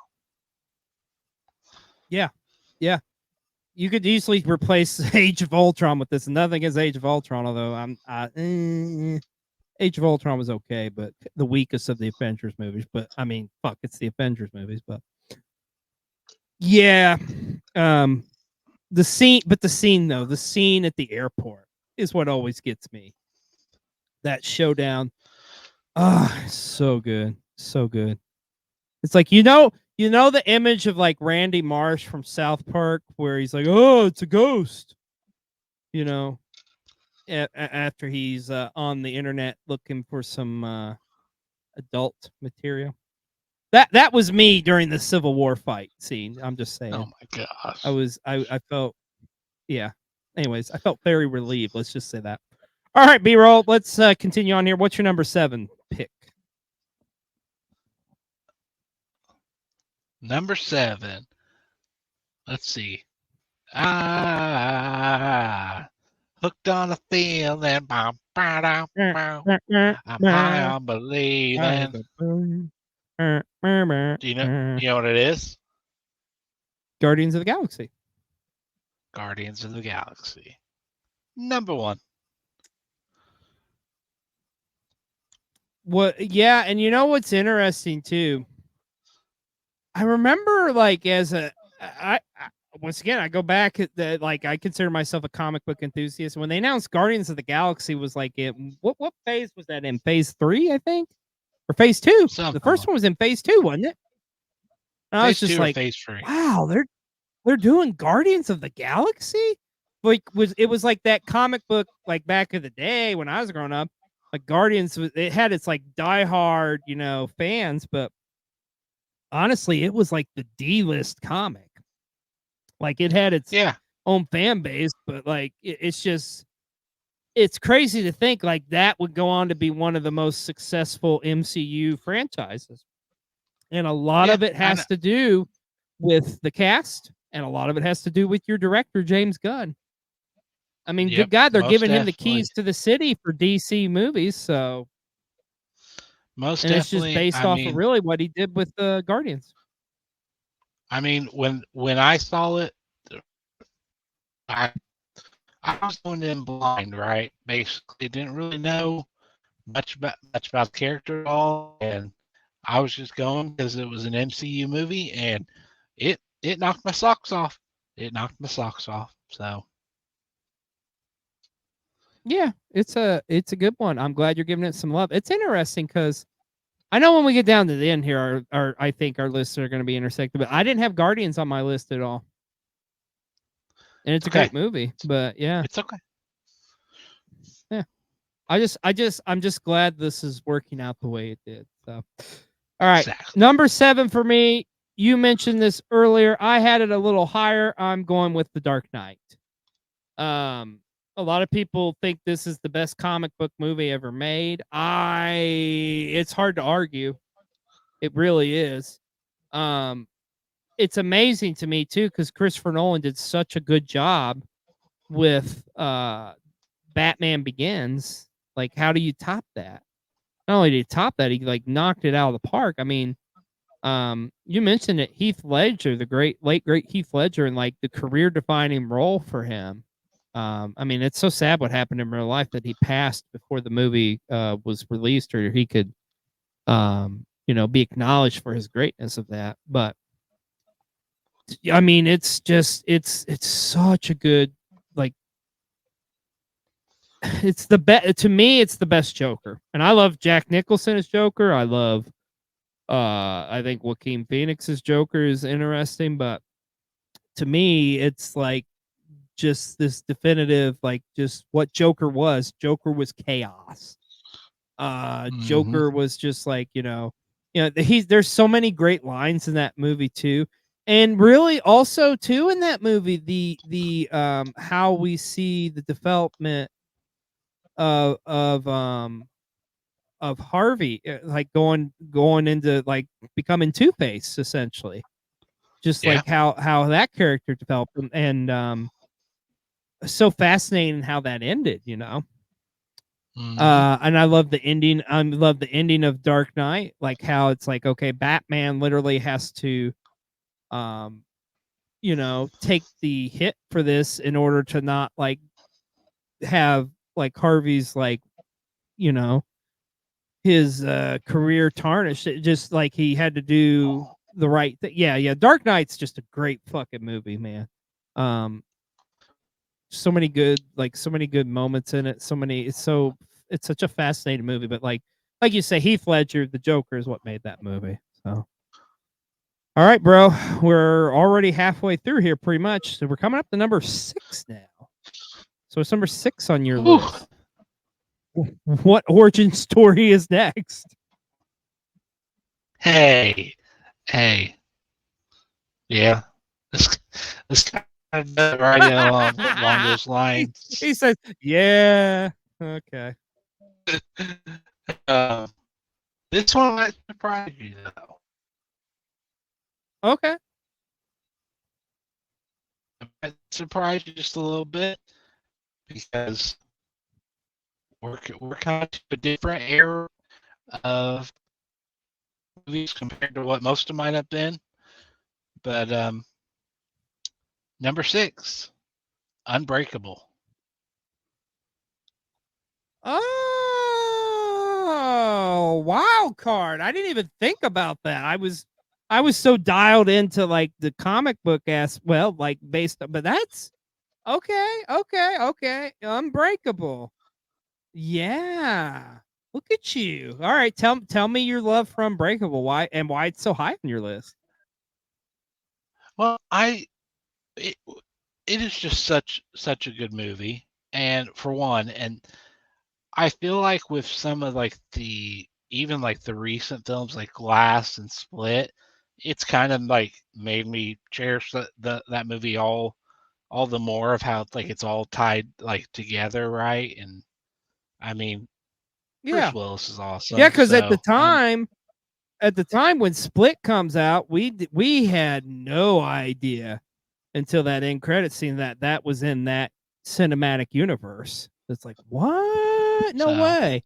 Yeah. You could easily replace Age of Ultron with this. Nothing against Age of Ultron, although Age of Ultron was okay, but the weakest of the Avengers movies. But I mean, fuck, it's the Avengers movies. But yeah, the scene at the airport is what always gets me. That showdown, so good, so good. It's like the image of like Randy Marsh from South Park where he's like, "Oh, it's a ghost," after he's on the internet looking for some adult material. That was me during the Civil War fight scene. I'm just saying. Oh my gosh. I felt, yeah. Anyways, I felt very relieved. Let's just say that. All right, B-roll. Let's continue on here. What's your number 7 pick? Number 7. Let's see. Hooked on a feeling. I'm high on believing. Do you know what it is? Guardians of the Galaxy. Guardians of the Galaxy. Number one. Yeah, and you know what's interesting too? I remember like as a I once again I go back at the like I consider myself a comic book enthusiast. When they announced Guardians of the Galaxy was like it what phase was that in? Phase 3, I think? Or phase 2? The Something first like one was in phase 2, wasn't it? And I was phase just 2 or like, phase 3. wow, they're doing Guardians of the Galaxy? Like it was like that comic book like back in the day when I was growing up. Like Guardians, it had its like diehard, fans, but honestly, it was like the D-list comic. Like it had its Yeah. own fan base, but like it's crazy to think like that would go on to be one of the most successful MCU franchises. And a lot Yeah. of it I know. has to do with the cast, and a lot of it has to do with your director, James Gunn. I mean, good Yep. God, they're Most giving him the definitely. keys to the city for DC movies. So, Most and it's just definitely. based off of really what he did with the Guardians. I mean, when I saw it, I I was going in blind, right? Basically, didn't really know much about the character at all, and I was just going because it was an MCU movie, and it knocked my socks off. It knocked my socks off. So Yeah, it's a good one. I'm glad you're giving it some love. It's interesting because I know when we get down to the end here, our I think our lists are going to be intersected. But I didn't have Guardians on my list at all, and it's it's a okay. great movie. But yeah, It's okay. yeah. I'm just glad this is working out the way it did. So, all right, Exactly. number 7 for me. You mentioned this earlier. I had it a little higher. I'm going with The Dark Knight. A lot of people think this is the best comic book movie ever made. It's hard to argue. It really is. Um, it's amazing to me too because Christopher Nolan did such a good job with Batman Begins. Like, how do you top that? Not only did he top that, he like knocked it out of the park. I mean, you mentioned it, Heath Ledger, the late great Heath Ledger, and like the career defining role for him. I mean, it's so sad what happened in real life that he passed before the movie was released, or he could, be acknowledged for his greatness of that. But I mean, it's just it's such a good like it's the best to me. It's the best Joker, and I love Jack Nicholson as Joker. I love I think Joaquin Phoenix's Joker is interesting, but to me, it's like just this definitive, like just what Joker was. Joker was chaos. Mm-hmm. Joker was just like, there's so many great lines in that movie too. And really also too in that movie, the how we see the development of Harvey, like going into like becoming Two Face essentially, just Yeah. like how that character developed, and so fascinating how that ended, Mm-hmm. And I love the ending. I love the ending of Dark Knight, like how it's like, okay, Batman literally has to, um, take the hit for this in order to not like have like Harvey's like, you know, his career tarnished. It just like he had to do the right thing. Yeah, yeah. Dark Knight's just a great fucking movie, man. Um, so many good moments in it. It's such a fascinating movie. But like you say, Heath Ledger, the Joker, is what made that movie. So, all right, bro, we're already halfway through here, pretty much. So we're coming up to number 6 now. So it's number 6 on your Whew. list. What origin story is next? Hey, hey, yeah. This this kind of does right along those he, lines. he says, "Yeah, okay, Uh, this one might surprise you though. okay." It might surprise you just a little bit because we're kind of a different era of movies compared to what most of mine have been. But number 6, Unbreakable. Oh, wild card. I didn't even think about that. I was so dialed into like the comic book well, like based on, but that's okay. Unbreakable. Yeah. Look at you. All right, tell me your love for Unbreakable. Why it's so high on your list? Well, it, it is just such a good movie, and for one, and I feel like with some of like the even like the recent films like Glass and Split, it's kind of like made me cherish that movie all the more of how like it's all tied like together, right? And I mean, Bruce Yeah. Willis is Yeah, awesome, cuz so at the time when Split comes out, we had no idea until that end credit scene that that was in that cinematic universe. It's like, what? No so way.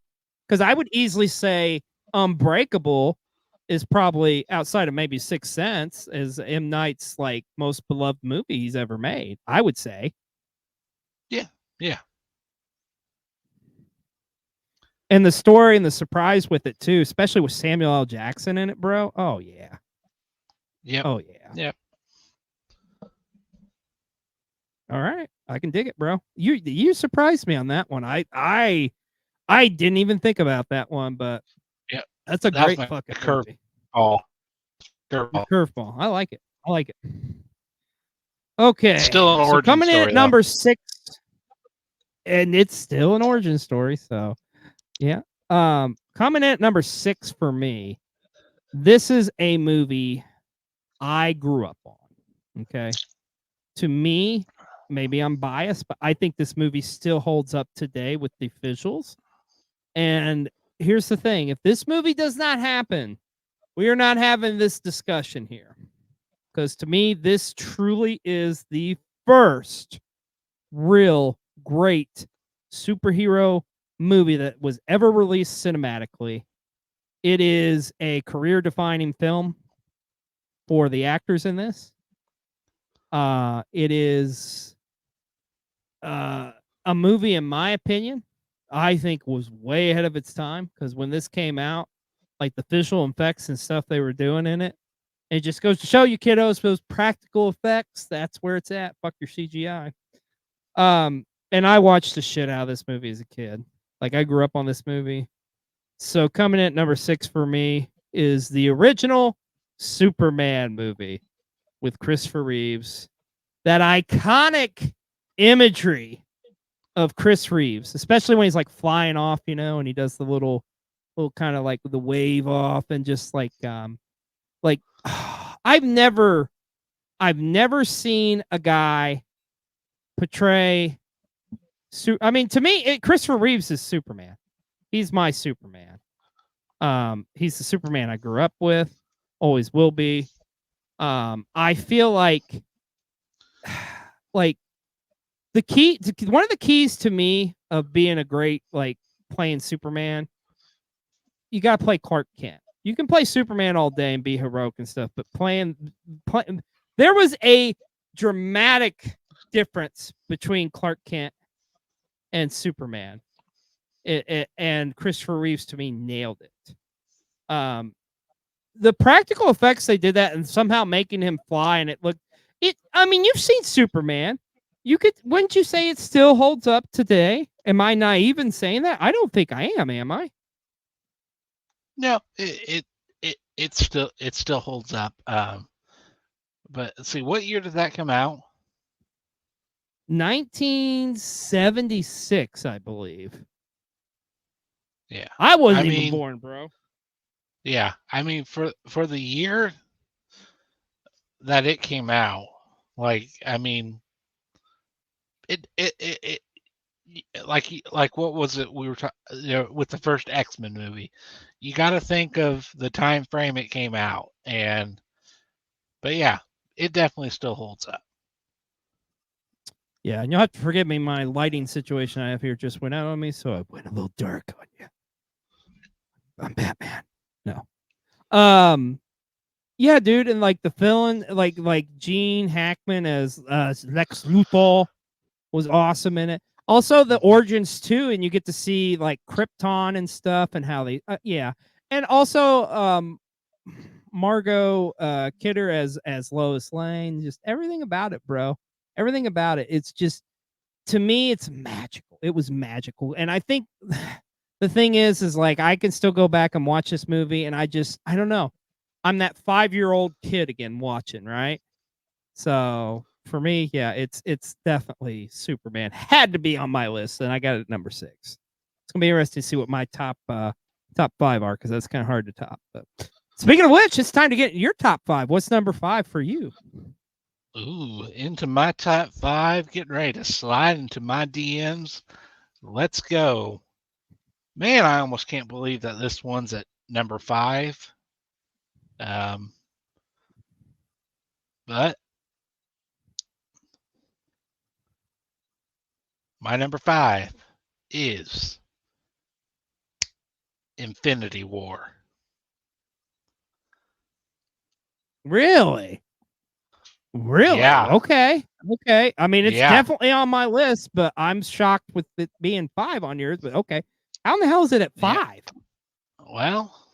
Because I would easily say Unbreakable is probably outside of maybe Sixth Sense is M. Night's like most beloved movie he's ever made. I would say, yeah, yeah, and the story and the surprise with it too, especially with Samuel L. Jackson in it, bro. Oh yeah, yep, oh yeah. yep. All right, I can dig it, bro. You surprised me on that one. I didn't even think about that one, but Yeah, that's a that's great my fucking movie. curveball. Your Curveball. curveball. I like it. I like it. It's Okay, still an so origin coming in at story though. number 6, and it's still an origin story. So yeah, coming in at number 6 for me. This is a movie I grew up on. Okay, to me, maybe I'm biased, but I think this movie still holds up today with the visuals. And here's the thing: if this movie does not happen, we are not having this discussion here. Because to me, this truly is the first real great superhero movie that was ever released cinematically. It is a career defining film for the actors in this. It is uh, a movie, in my opinion, I think was way ahead of its time because when this came out, like the visual effects and stuff they were doing in it, it just goes to show you, kiddos, those practical effects. That's where it's at. Fuck your CGI. And I watched the shit out of this movie as a kid. Like I grew up on this movie. So coming in at number 6 for me is the original Superman movie with Christopher Reeves. That iconic imagery of Chris Reeves, especially when he's like flying off, and he does the little kind of like the wave off and just like I've never seen a guy portray I mean, to me, Christopher Reeves is Superman. He's my Superman. He's the Superman I grew up with, always will be. I feel like one of the keys to me of being a great like playing Superman, you got to play Clark Kent. You can play Superman all day and be heroic and stuff, but there was a dramatic difference between Clark Kent and Superman. And Christopher Reeves to me nailed it. The practical effects they did that and somehow making him fly and it looked it. I mean, you've seen Superman. Wouldn't you say it still holds up today? Am I naive in saying that? I don't think I am I? No, it still holds up. But let's see, what year did that come out? 1976, I believe. Yeah, I I wasn't even mean, born, bro. yeah, I mean for the year that it came out, like I mean, it like what was it we were talking, with the first X-Men movie. You got to think of the time frame it came out, and but yeah, it definitely still holds up. Yeah, and you'll have to forgive me. My lighting situation I have here just went out on me, so I went a little dark on you. I'm Batman. No. Yeah, dude, and like the villain, like Gene Hackman as Lex Luthor. was awesome in it. Also, the origins too, and you get to see like Krypton and stuff, and how they, yeah, and also Margot Kidder as Lois Lane. Just everything about it, bro. Everything about it. It's just, to me, it's magical. It was magical, and I think the thing is like I can still go back and watch this movie, and I don't know. I'm that 5-year-old kid again watching, right? So for me, yeah, it's definitely Superman. Had to be on my list, and I got it at number 6. It's gonna be interesting to see what my top 5 are, because that's kind of hard to top. But speaking of which, it's time to get your top 5. What's number 5 for you? Ooh, into my top 5. Getting ready to slide into my DMs. Let's go. Man, I almost can't believe that this one's at number 5. But my number 5 is Infinity War. Really? Really? Yeah. Okay. Okay. I mean, it's Yeah. definitely on my list, but I'm shocked with it being 5 on yours. But okay, how in the hell is it at Yeah. 5? Well,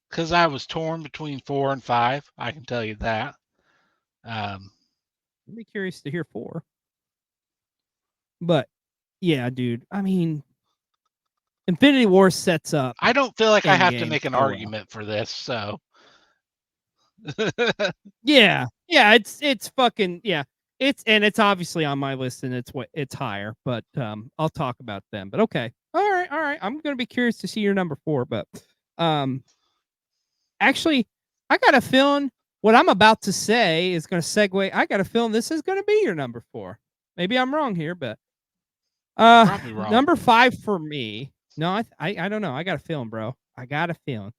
because I was torn between 4 and 5, I can tell you that. I'd be curious to hear 4. But yeah, dude. I mean, Infinity War sets up I don't feel like I have to Endgame make an so well. argument for this, so. Yeah, yeah, it's fucking, yeah. It's obviously on my list, and it's higher, but I'll talk about them. But okay, all right, all right. I'm gonna be curious to see your number 4, but um, actually, I got a feeling what I'm about to say is gonna segue. I got a feeling this is gonna be your number 4. Maybe I'm wrong here, but Probably wrong. number 5 for me. No, I don't know. I got a feeling, bro. I got a feeling.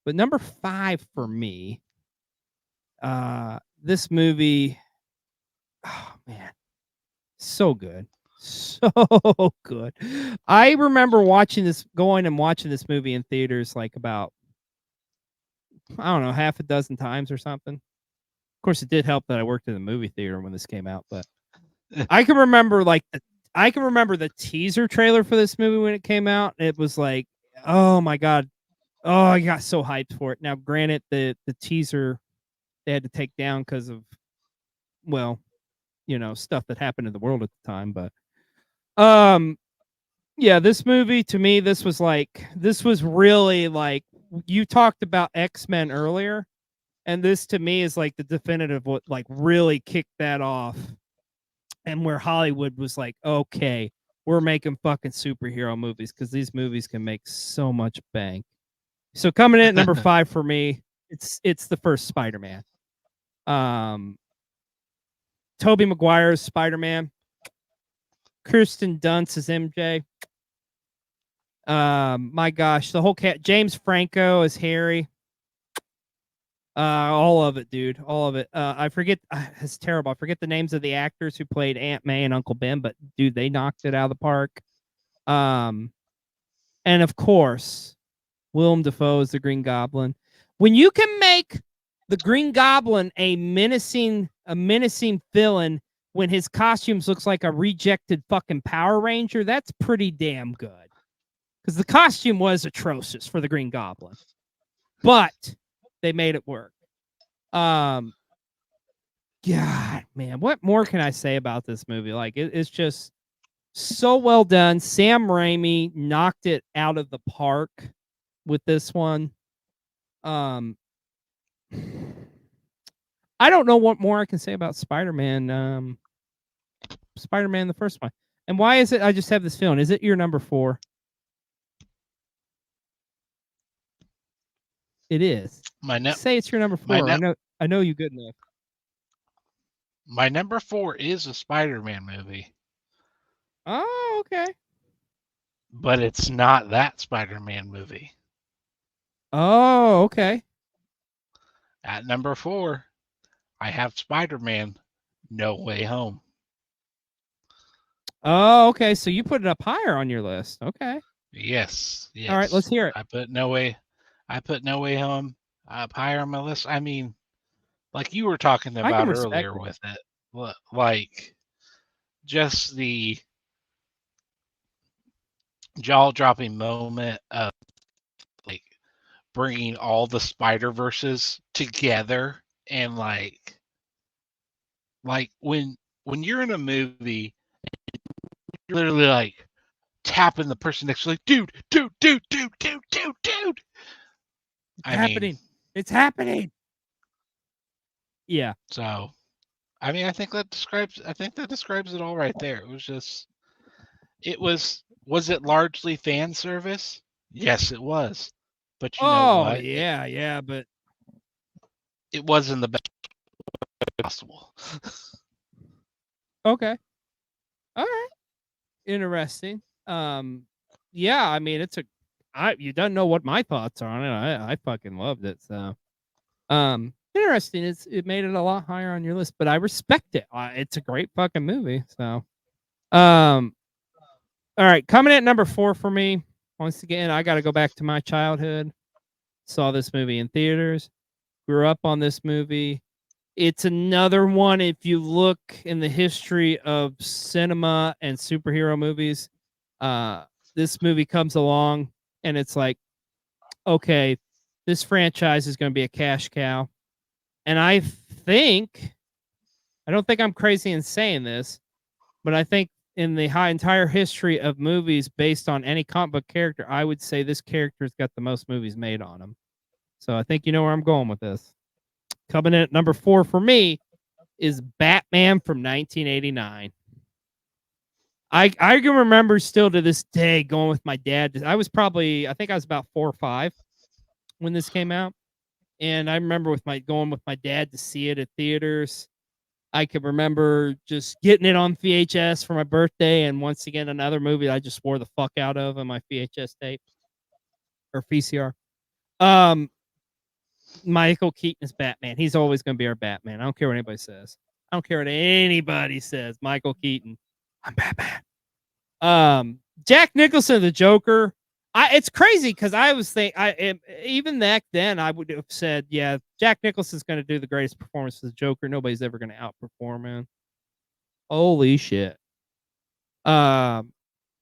But number 5 for me, this movie, oh man, so good. So good. I remember going and watching this movie in theaters like about, I don't know, half a dozen times or something. Of course, it did help that I worked in the movie theater when this came out, but I can remember the teaser trailer for this movie when it came out. It was like, oh my god, oh, I got so hyped for it. Now, granted, the teaser they had to take down because of, well, stuff that happened in the world at the time. But yeah, this movie, to me, this was really like, you talked about X-Men earlier, and this to me is like the definitive what like really kicked that off, and where Hollywood was like, okay, we're making fucking superhero movies, because these movies can make so much bank. So coming in at number 5 for me, it's the first Spider-Man. Tobey Maguire's Spider-Man, Kirsten Dunst as MJ. My gosh, the whole cat. James Franco as Harry. All of it, dude. All of it. I forget. It's terrible. I forget the names of the actors who played Aunt May and Uncle Ben, but dude, they knocked it out of the park. And of course, Willem Dafoe is the Green Goblin. When you can make the Green Goblin a menacing villain when his costumes looks like a rejected fucking Power Ranger, that's pretty damn good. Because the costume was atrocious for the Green Goblin, but they made it work. God, man, what more can I say about this movie? Like, it's just so well done. Sam Raimi knocked it out of the park with this one. I don't know what more I can say about Spider-Man. Spider-Man, the first one. And why is it? I just have this feeling. Is it your number 4? It is. Say it's your number 4. I know you good enough. My number 4 is a Spider-Man movie. Oh, okay. But it's not that Spider-Man movie. Oh, okay. At number 4, I have Spider-Man No Way Home. Oh, okay. So you put it up higher on your list. Okay. Yes. All right, let's hear it. I put No Way Home up higher on my list. I mean, like you were talking about earlier with it. like just the jaw-dropping moment of like bringing all the Spider-Verses together, and like when you're in a movie, you're literally like tapping the person next to you, like, dude, dude, dude, dude, dude, dude, dude. It's I mean, happening. It's happening. Yeah. so I think that describes it all right there. It was just was it largely fan service? Yes, it was. But you know Oh what? yeah, yeah, but It wasn't the best possible. okay. All right. Interesting. Yeah, I mean you don't know what my thoughts are on it. I fucking loved it. So interesting. It made it a lot higher on your list, but I respect it. It's a great fucking movie. So um all right, coming at number 4 for me. Once again, I gotta go back to my childhood. Saw this movie in theaters, grew up on this movie. It's another one, if you look in the history of cinema and superhero movies, uh, this movie comes along and it's like, okay, this franchise is going to be a cash cow. And I don't think I'm crazy in saying this, but I think in the entire history of movies based on any comic book character, I would say this character's got the most movies made on him. So I think you know where I'm going with this. Coming in at number 4 for me is Batman from 1989. I can remember still to this day going with my dad. I think I was about 4 or 5 when this came out, and I remember going with my dad to see it at theaters. I could remember just getting it on VHS for my birthday, and once again another movie I just swore the fuck out of on my VHS tape or VCR. Um, Michael Keaton is Batman. He's always going to be our Batman. I don't care what anybody says. I don't care what anybody says. Michael Keaton, I'm Batman. Jack Nicholson, the Joker. It's crazy because I was even back then I would have said, yeah, Jack Nicholson's going to do the greatest performance as the Joker. Nobody's ever going to outperform him. Holy shit. Um,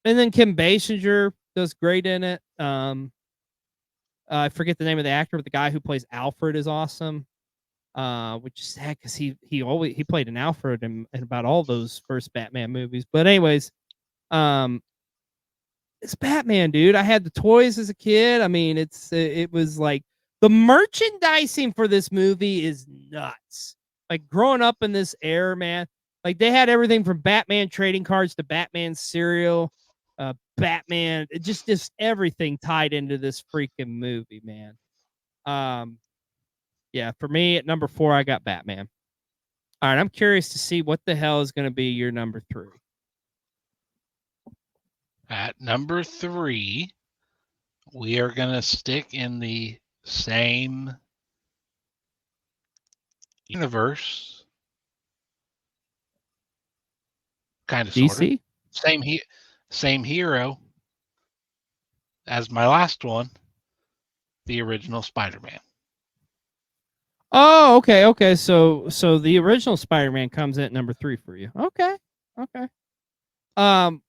and then Kim Basinger does great in it. I forget the name of the actor, but the guy who plays Alfred is awesome. Which is sad because he played an Alfred in about all those first Batman movies. But anyways, um, it's Batman, dude. I had the toys as a kid. I mean, it was like the merchandising for this movie is nuts. Like growing up in this era, man. Like they had everything from Batman trading cards to Batman cereal, Batman, just everything tied into this freaking movie, man. Um, yeah, for me at number 4, I got Batman. All right, I'm curious to see what the hell is going to be your number 3. At number 3, we are going to stick in the same universe, kind of, sort of. DC? Same hero as my last one, the original Spider-Man. Oh, okay, okay. So the original Spider-Man comes in at number 3 for you. Okay, okay. Um,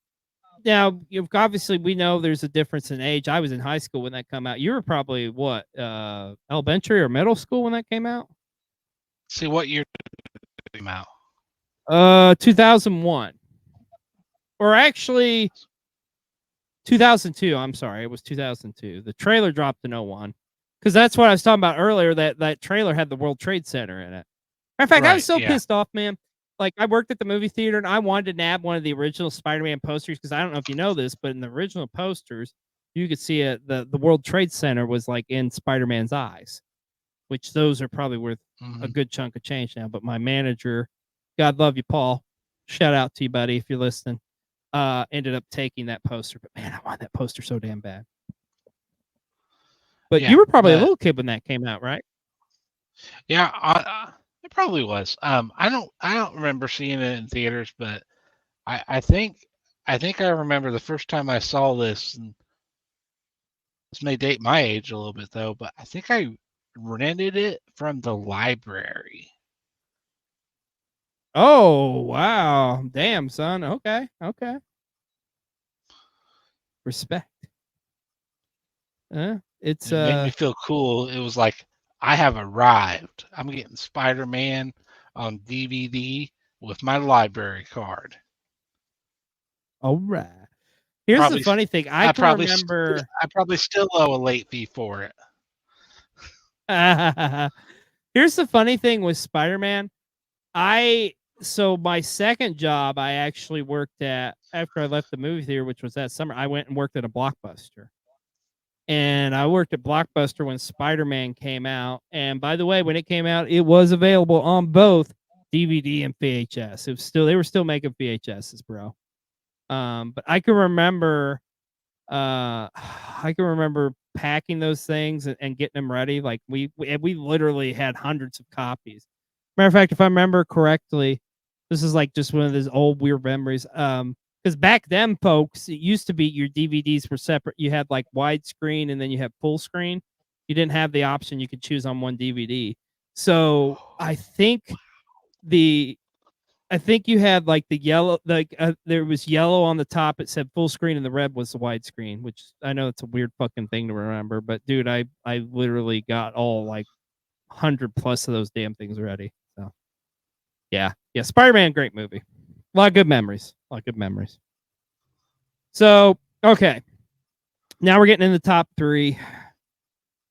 now you've obviously we know there's a difference in age. I was in high school when that came out. You were probably what, elementary or middle school when that came out? See what year it came out. 2001, or actually 2002. I'm sorry, it was 2002. The trailer dropped in 01. Because that's what I was talking about earlier. That trailer had the World Trade Center in it. Matter of fact, I was Right, so yeah. pissed off, man. Like I worked at the movie theater and I wanted to nab one of the original Spider-Man posters because I don't know if you know this, but in the original posters, you could see the World Trade Center was like in Spider-Man's eyes, which those are probably worth a good chunk of change now. But my manager, God love you, Paul. Shout out to you, buddy, if you're listening. Ended up taking that poster, but man, I wanted that poster so damn bad. But Yeah, you were probably a but little kid when that came out, right? yeah, it probably was. I don't remember seeing it in theaters, but I think I remember the first time I saw this. And this may date my age a little bit though, but I think I rented it from the library. Oh wow, damn son. Okay, okay. Respect. It's It made me feel cool. It was like I have arrived. I'm getting Spider-Man on DVD with my library card. all right. Here's the Probably, funny thing. I I can probably, remember. I probably still owe a late fee for it. Here's the funny thing with Spider-Man. I so my second job I actually worked at after I left the movie theater, which was that summer. I went and worked at a Blockbuster. And I worked at Blockbuster when Spider-Man came out. And by the way, when it came out, it was available on both DVD and VHS. It was still they were still making VHSs, bro. But I can remember I can remember packing those things and getting them ready. Like we literally had hundreds of copies. Matter of fact, if I remember correctly, this is like just one of those old weird memories. Because back then, folks, it used to be your DVDs were separate. You had like widescreen and then you had full screen. You didn't have the option you could choose on one DVD. So the I think you had like the yellow, like there was yellow on the top. It said full screen, and the red was the widescreen. Which I know it's a weird fucking thing to remember, but dude, I literally got all like 100+ of those damn things ready. So yeah, yeah, Spider-Man, great movie, a lot of good memories, a lot of good memories. So okay, now we're getting in the top three.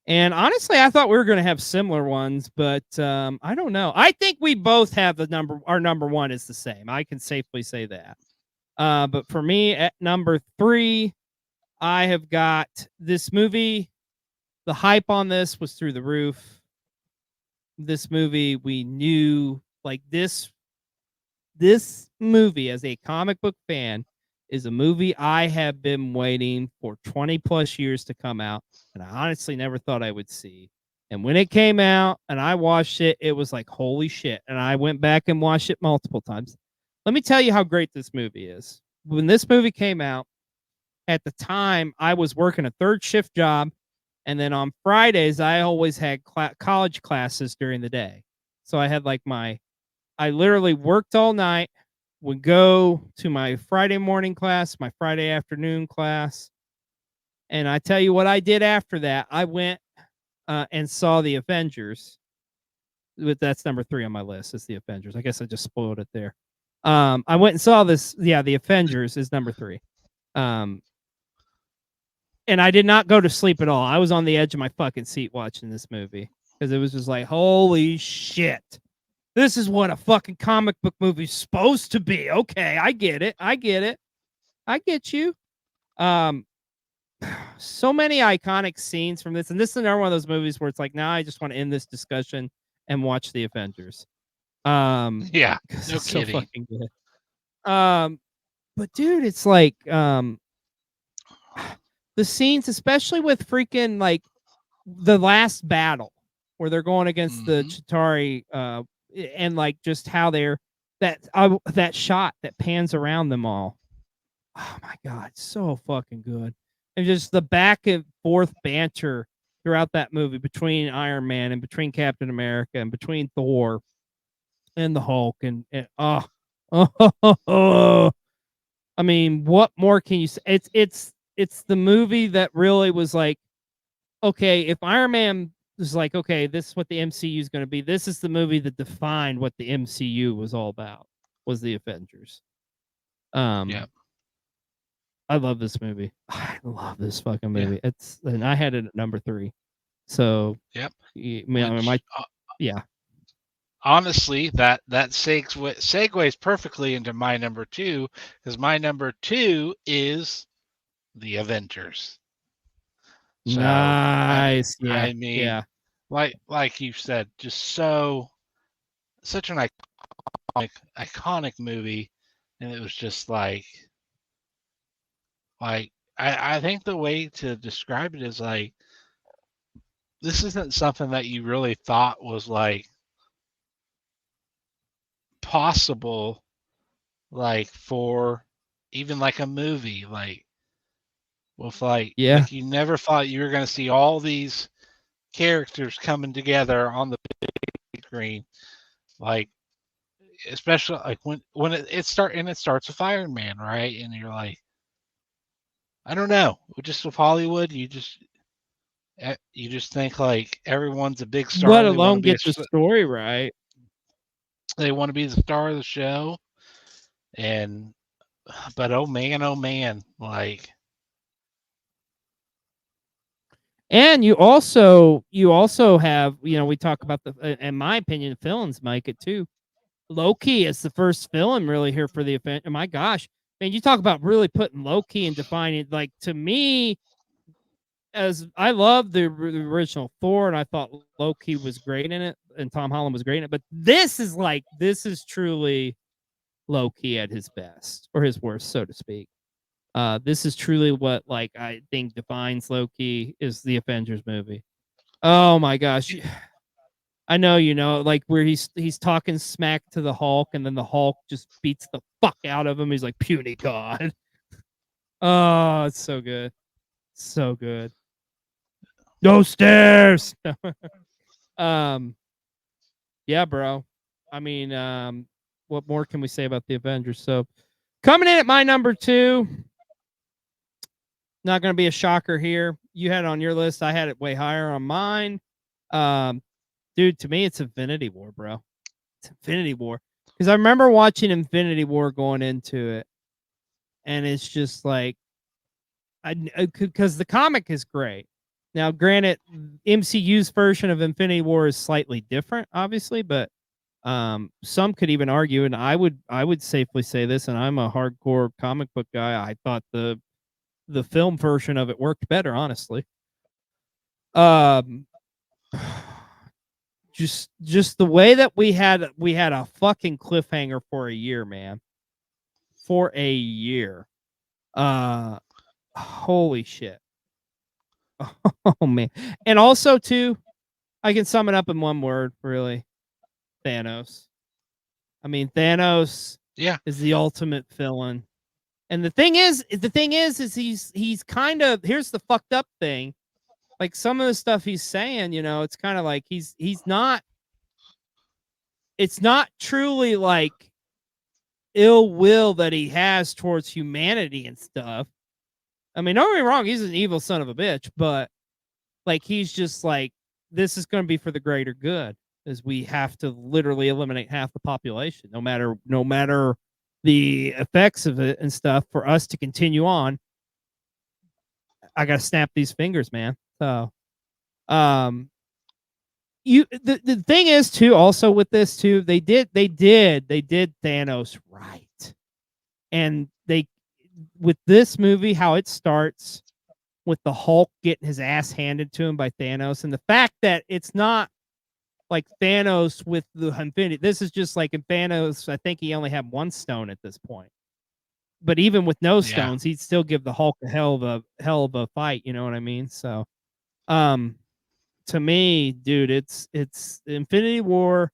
And honestly, I thought we were going to have similar ones, but I don't know. I think we both have the number. Our number one is the same. I can safely say that. But for me, at number three, I have got this movie. The hype on this was through the roof. This movie, we knew like this movie as a comic book fan is a movie I have been waiting for 20+ years to come out, and I honestly never thought I would see. And when it came out and I watched it, it was like, holy shit. And I went back and watched it multiple times. Let me tell you how great this movie is. When this movie came out, at the time, I was working a third shift job. And then on Fridays, I always had college classes during the day. So I had like I literally worked all night, would go to my Friday morning class, my Friday afternoon class. And I tell you what I did after that. I went and saw the Avengers. That's number three on my list is the Avengers. I guess I just spoiled it there. I went and saw this. Yeah, the Avengers is number three. Um, and I did not go to sleep at all. I was on the edge of my fucking seat watching this movie because it was just like, holy shit. This is what a fucking comic book movie's supposed to be. Okay, I get it. I get it. I get you. Um, so many iconic scenes from this, and this is another one of those movies where it's like, now I just want to end this discussion and watch the Avengers. Yeah, because no it's so kidding. fucking good. But dude, it's like the scenes, especially with freaking like the last battle where they're going against the Hmm. Chitauri, and like just how they're that shot that pans around them all. Oh my god, so fucking good. And just the back and forth banter throughout that movie between Iron Man and between Captain America and between Thor and the Hulk and oh, I mean, what more can you say? It's the movie that really was like, okay, if Iron Man was like, okay, this is what the MCU is going to be. This is the movie that defined what the MCU was all about. Was the Avengers. Yeah, Um, I love this movie. I love this fucking yeah, movie. It's and I had it at number three. So, yep. my Which yeah, honestly, that segues perfectly into my number two because my number two is the Avengers. So nice, yeah, I mean, yeah, like you said, just such an iconic movie, and it was just like I think the way to describe it is like this isn't something that you really thought was like possible like for even like a movie with yeah. like you never thought you were going to see all these characters coming together on the big screen like especially like when it starts with Iron Man, right? And you're like, I don't know, just with Hollywood, you just think like everyone's a big star Let and alone get the story right. they want to be the star of the show, and but oh man, like And you also have, we talk about in my opinion, villains make it too. Loki is the first villain really here for the event. Oh my gosh, man, you talk about really putting Loki and defining, like, to me, as I love the original Thor, and I thought Loki was great in it, and Tom Holland was great in it. But this is truly Loki at his best or his worst, so to speak. This is truly what, like, I think defines Loki is the Avengers movie. Oh my gosh. I know, like, where he's talking smack to the Hulk, and then the Hulk just beats the fuck out of him. He's like, puny god. Oh, it's so good. So good. No stairs. um, yeah, bro. I mean, what more can we say about the Avengers? So coming in at my number 2, not gonna be a shocker here. You had it on your list. I had it way higher on mine. Um, dude, to me, it's Infinity War, bro. It's Infinity War. Because I remember watching Infinity War going into it, and it's just like, because the comic is great. Now, granted, MCU's version of Infinity War is slightly different, obviously, but some could even argue, and I would safely say this, and I'm a hardcore comic book guy. I thought the film version of it worked better, honestly. Um, just the way that we had a fucking cliffhanger for a year, man. For a year. Uh Holy shit. Oh man. And also too, I can sum it up in one word, really. Thanos. I mean, Thanos yeah, is the ultimate villain. And the thing is he's kind of, here's the fucked up thing. Like, some of the stuff he's saying, it's kind of like he's not, it's not truly like ill will that he has towards humanity and stuff. I mean, don't get me wrong, he's an evil son of a bitch, but, like, he's just like, this is going to be for the greater good, as we have to literally eliminate half the population, no matter the effects of it and stuff, for us to continue on. I got to snap these fingers, man. So, um, the thing is too, also with this too, they did Thanos right, and they, with this movie, how it starts with the Hulk getting his ass handed to him by Thanos, and the fact that it's not like Thanos with the Infinity. This is just like in Thanos. I think he only had one stone at this point, but even with no yeah, stones, he'd still give the Hulk a hell of a fight. You know what I mean? So, um, to me, dude, it's Infinity War,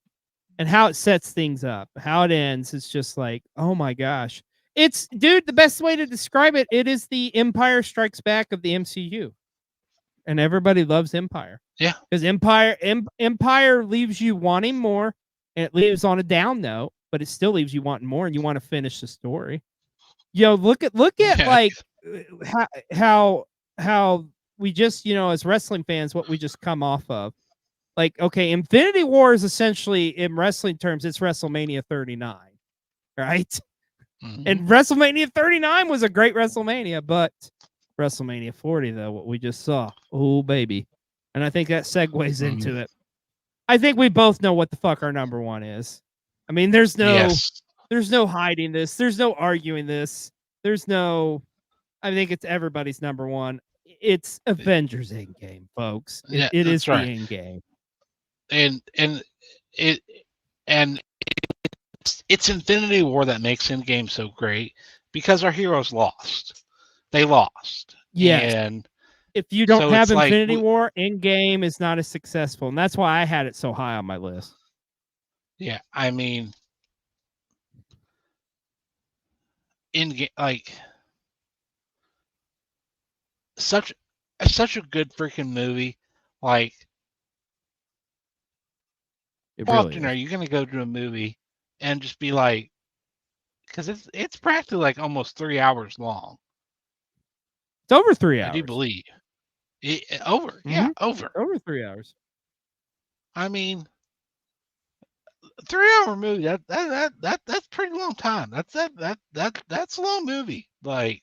and how it sets things up, how it ends. It's just like, oh my gosh. It's, dude, the best way to describe it, it is the Empire Strikes Back of the MCU. And everybody loves Empire. yeah, Because Empire leaves you wanting more, and it leaves on a down note, but it still leaves you wanting more, and you want to finish the story. Yo, look at yeah, like, how we just, as wrestling fans, what we just come off of. Like, okay, Infinity War is essentially, in wrestling terms, it's WrestleMania 39, right? hmm, And WrestleMania 39 was a great WrestleMania, but WrestleMania 40, though, what we just saw, oh baby. And I think that segues hmm, into it. I think we both know what the fuck our number one is. I mean, yes, there's no hiding this. There's no arguing this. There's no, I think it's everybody's number one. It's Avengers Endgame, folks. It, yeah, it is that's the right. Endgame. And it and it's Infinity War that makes Endgame so great because our heroes lost. They lost, Yes. and If you don't so have it's like, Infinity War, Endgame is not as successful. And that's why I had it so high on my list. yeah, I mean, in like such such a good freaking movie. Like, It how really often are is. you going to go to a movie and just be like, because it's practically like almost 3 hours long. It's over 3 I do hours. believe over. Yeah, over. Over 3 hours. I mean, 3 hour movie. That's pretty long time. That's a long movie. Like,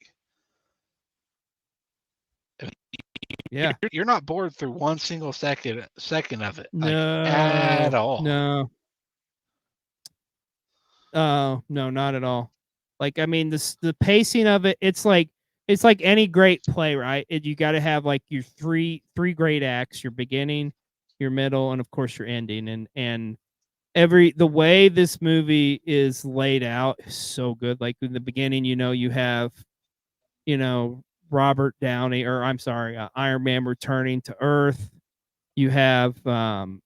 Yeah. you're not bored through one single second of it, like at No. all. No. No, not at all. Like, I mean, the pacing of it, it's like any great play, right? You got to have like your three great acts: your beginning, your middle, and of course your ending. And the way this movie is laid out is so good. Like in the beginning, you have Robert Downey, or I'm sorry, Iron Man returning to Earth. You have um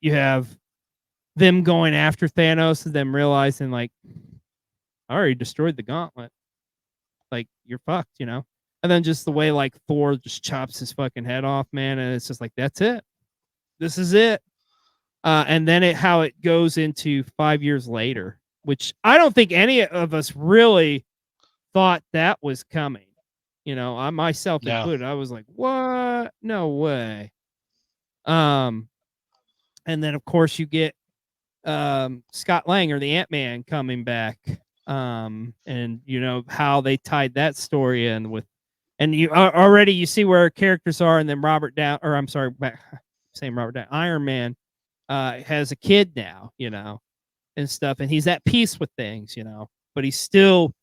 you have them going after Thanos and them realizing like I already destroyed the gauntlet. Like you're fucked. And then just the way like Thor just chops his fucking head off, man, and it's just like that's it. This is it. And then how it goes into 5 years later, which I don't think any of us really thought that was coming. I myself No. included. I was like, what? No way. And then of course you get Scott Lang or the Ant-Man coming back. And how they tied that story in with, and you already you see where characters are, and then Robert Down, or I'm sorry, same Robert Down, Iron Man has a kid now, and stuff, and he's at peace with things, but he's still,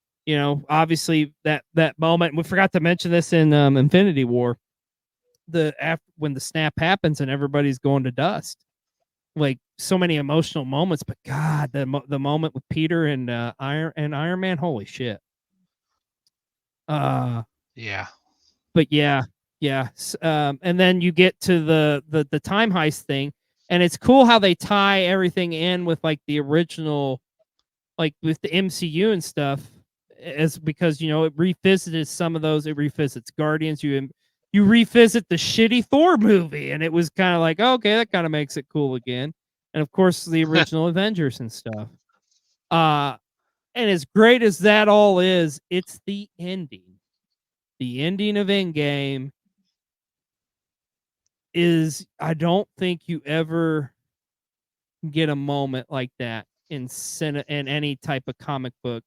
obviously that moment. We forgot to mention this in Infinity War, when the snap happens and everybody's going to dust. Like so many emotional moments, but God, the moment with Peter and Iron Man, holy shit. Yeah. But yeah, and then you get to the time heist thing, and it's cool how they tie everything in with like the original, like with the MCU and stuff, as because it revisited some of those. It revisits Guardians. You revisit the shitty Thor movie, and it was kind of like, okay, that kind of makes it cool again. And of course, the original Avengers and stuff. And as great as that all is, it's the ending. The ending of Endgame is, I don't think you ever get a moment like that in any type of comic book.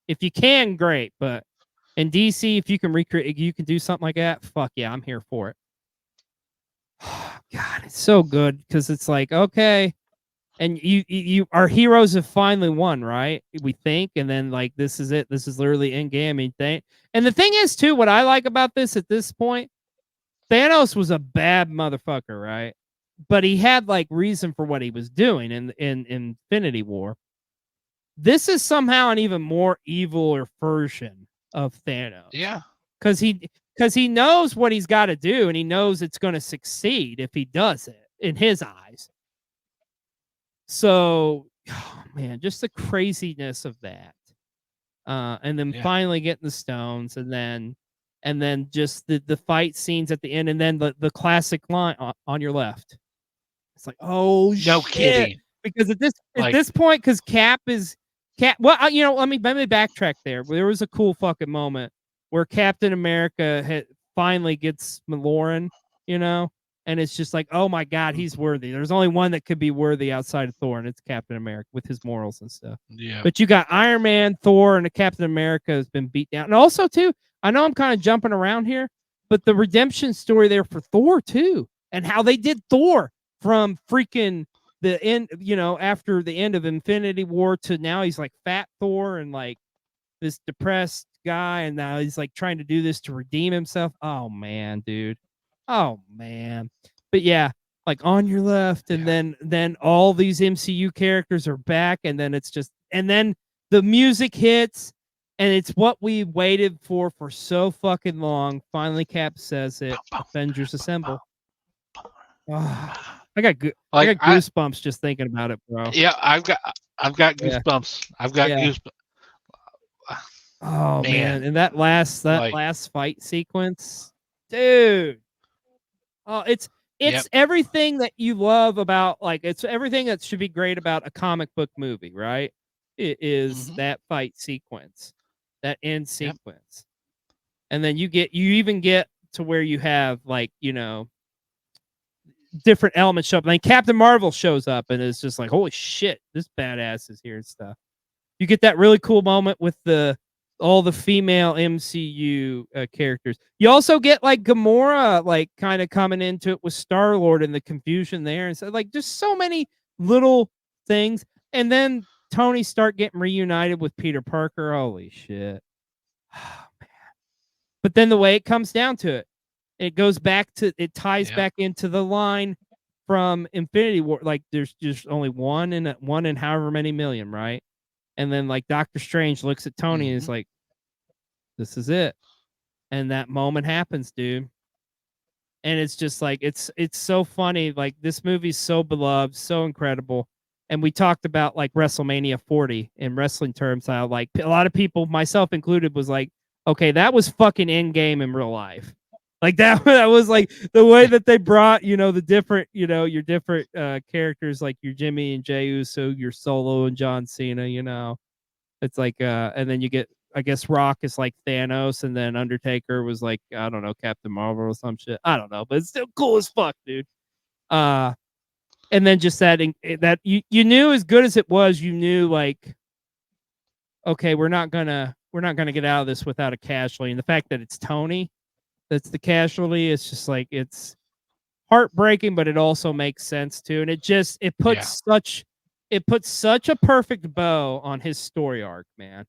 If you can, great, but in DC, if you can recreate, you can do something like that. Fuck yeah, I'm here for it. God, it's so good because it's like, okay, and our heroes have finally won, right? We think, and then like this is it. This is literally Endgame. And the thing is, too, what I like about this at this point, Thanos was a bad motherfucker, right? But he had like reason for what he was doing in Infinity War. This is somehow an even more evil version of Thanos. Yeah. Because he knows what he's got to do, and he knows it's going to succeed if he does it in his eyes. So, oh man, just the craziness of that. And then finally getting the stones, and then just the fight scenes at the end, and then the classic line on your left. It's like, oh No shit. kidding. Because at this point, because Cap. Well, let me backtrack there. There was a cool fucking moment where Captain America finally gets Lauren, and it's just like, oh my god, he's worthy. There's only one that could be worthy outside of Thor, and it's Captain America with his morals and stuff. Yeah. But you got Iron Man, Thor, and the Captain America has been beat down. And also, too, I know I'm kind of jumping around here, but the redemption story there for Thor, too, and how they did Thor from freaking the end, after the end of Infinity War to now he's like fat Thor and like this depressed guy, and now he's like trying to do this to redeem himself. Oh man, dude. Oh man. But yeah, like on your left, and then all these MCU characters are back, and then it's just, and then the music hits, and it's what we waited for so fucking long. Finally, Cap says it. Avengers Assemble. I got goosebumps just thinking about it, bro. Yeah, I've got goosebumps. I've got goosebumps. Oh man, and that last fight sequence, dude. Oh, Yep. it's everything that you love about, like, it's everything that should be great about a comic book movie, right? It is Hmm. that fight sequence, that end Yep. sequence. And then you even get to where you have, like, different elements show up. Like Captain Marvel shows up and it's just like, holy shit, this badass is here and stuff. You get that really cool moment with the all the female MCU characters. You also get like Gamora, like kind of coming into it with Star Lord and the confusion there, and so like just so many little things. And then Tony Stark getting reunited with Peter Parker. Holy shit! But then the way it comes down to it, it goes back to it ties Yep. back into the line from Infinity War. Like there's just only one in however many million, right? And then like Doctor Strange looks at Tony and is Hmm. like, "This is it." And that moment happens, dude. And it's just like it's so funny. Like this movie's so beloved, so incredible. And we talked about like WrestleMania 40 in wrestling terms, how like a lot of people, myself included, was like, okay, that was fucking in game in real life. Like that, that was like the way that they brought, the different, your different characters, like your Jimmy and Jey Uso, your Solo and John Cena, It's like and then you get, I guess, Rock is like Thanos, and then Undertaker was like, I don't know, Captain Marvel or some shit. I don't know, but it's still cool as fuck, dude. Uh and then just that you knew, as good as it was, you knew like, okay, we're not gonna get out of this without a casualty. And the fact that it's Tony that's the casualty, it's just like it's heartbreaking, but it also makes sense too. And Yeah. it puts such a perfect bow on his story arc, man.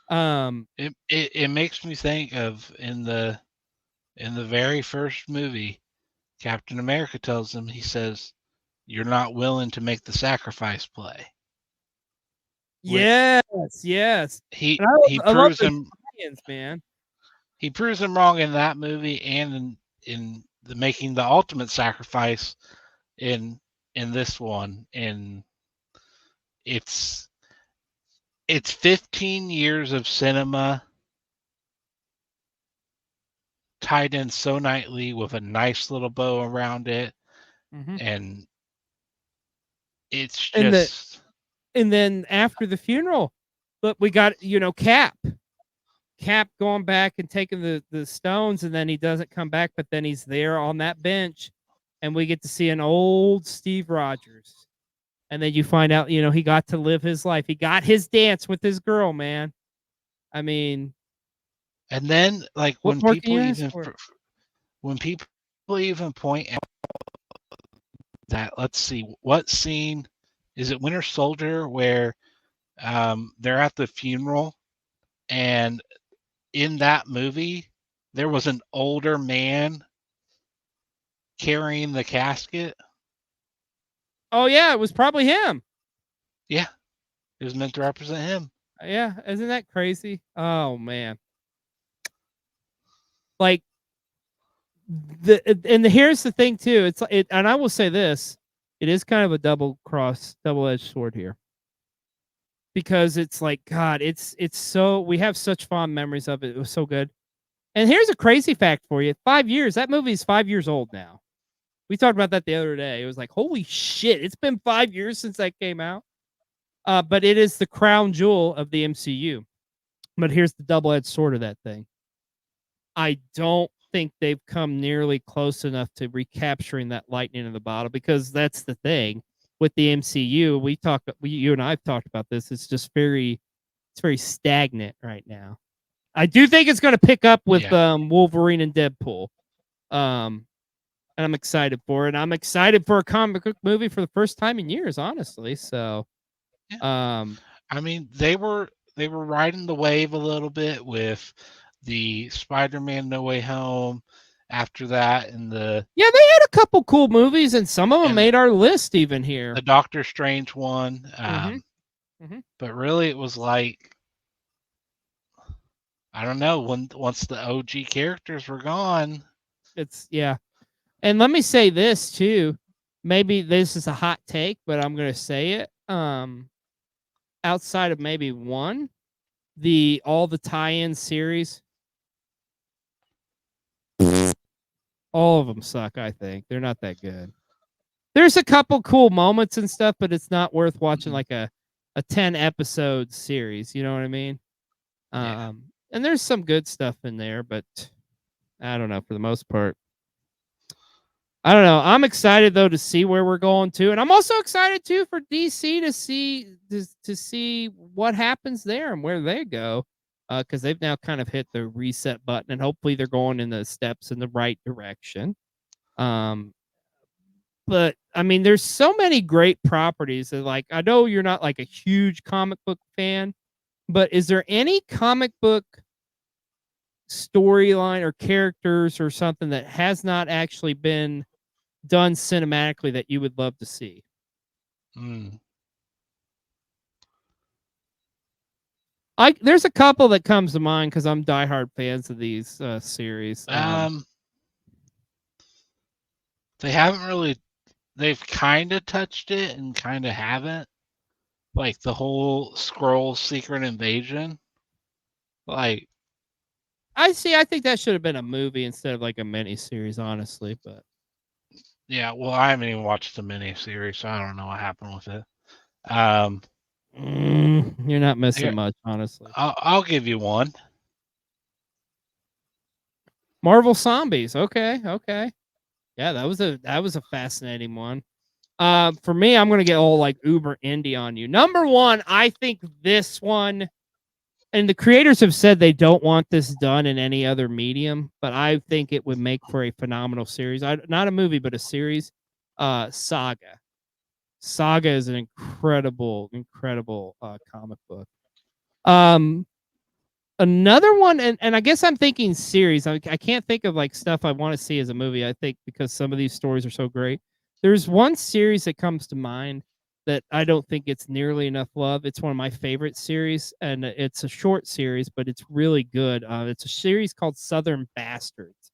Um It makes me think of in the very first movie, Captain America tells him, he says, "You're not willing to make the sacrifice play," which Yes, yes. he And he I love proves the him tie-ins, man. he proves him wrong in that movie and in the making the ultimate sacrifice in in this one. And it's it's 15 years of cinema tied in so nicely with a nice little bow around it, Mhm. and it's And the just and then after the funeral, but we got, Cap. Cap going back and taking the stones, and then he doesn't come back, but then he's there on that bench, and we get to see an old Steve Rogers. And then you find out, he got to live his life. He got his dance with his girl, man. I mean, and then like what more can you ask for? when people even point out that, let's see, what scene is it, Winter Soldier, where they're at the funeral, and in that movie there was an older man carrying the casket. Oh yeah, it was probably him. Yeah, it was meant to represent him. Yeah, isn't that crazy? Oh man. Like here's the thing too. And I will say this, it is kind of a double edged sword here, because it's like, God, it's so, we have such fond memories of it. It was so good. And here's a crazy fact for you: 5 years. That movie is 5 years old now. We talked about that the other day. It was like, holy shit, it's been 5 years since that came out. But it is the crown jewel of the MCU. But here's the double edged sword of that thing: I don't think they've come nearly close enough to recapturing that lightning in the bottle, because that's the thing with the MCU. You and I've talked about this. It's very stagnant right now. I do think it's going to pick up with Yeah. Wolverine and Deadpool. Um, and I'm excited for it. I'm excited for a comic book movie for the first time in years, honestly. So, Yeah. um, I mean, they were riding the wave a little bit with the Spider-Man No Way Home after that, and yeah, they had a couple cool movies, and some of them and made our list even here. the Doctor Strange one. Mm-hmm. Mm-hmm. But really it was like, I don't know, when once the OG characters were gone. It's yeah. And let me say this too. Maybe this is a hot take, but I'm gonna say it. Outside of maybe one, all the tie-in series, All of them suck. I think they're not that good. There's a couple cool moments and stuff, but it's not worth watching Mhm. like a 10 episode series. You know what I mean? Yeah. And there's some good stuff in there, but I don't know for the most part. I don't know. I'm excited though to see where we're going to, and I'm also excited too for DC to see what happens there and where they go, because they've now kind of hit the reset button, and hopefully they're going in the steps in the right direction. Um, but I mean, there's so many great properties that, like, I know you're not like a huge comic book fan, but is there any comic book storyline or characters or something that has not actually been done cinematically that you would love to see? Mm. I There's a couple that comes to mind because I'm diehard fans of these series. Um, they haven't really. They've kind of touched it and kind of haven't. Like the whole scroll secret invasion. Like, I see. I think that should have been a movie instead of like a mini series, honestly. But yeah. Well, I haven't even watched the miniseries, so I don't know what happened with it. Um, you're not missing here, much, honestly. I'll give you one. Marvel Zombies. Okay, okay. Yeah, that was a fascinating one. For me, I'm gonna get all like uber indie on you. Number one, I think this one, and the creators have said they don't want this done in any other medium, but I think it would make for a phenomenal series. Not a movie, but a series. Saga. Saga is an incredible, incredible comic book. Um, Another one, and I guess I'm thinking series. I can't think of like stuff I want to see as a movie. I think because some of these stories are so great. There's one series that comes to mind that I don't think it's nearly enough love. It's one of my favorite series, and it's a short series, but it's really good. It's a series called Southern Bastards,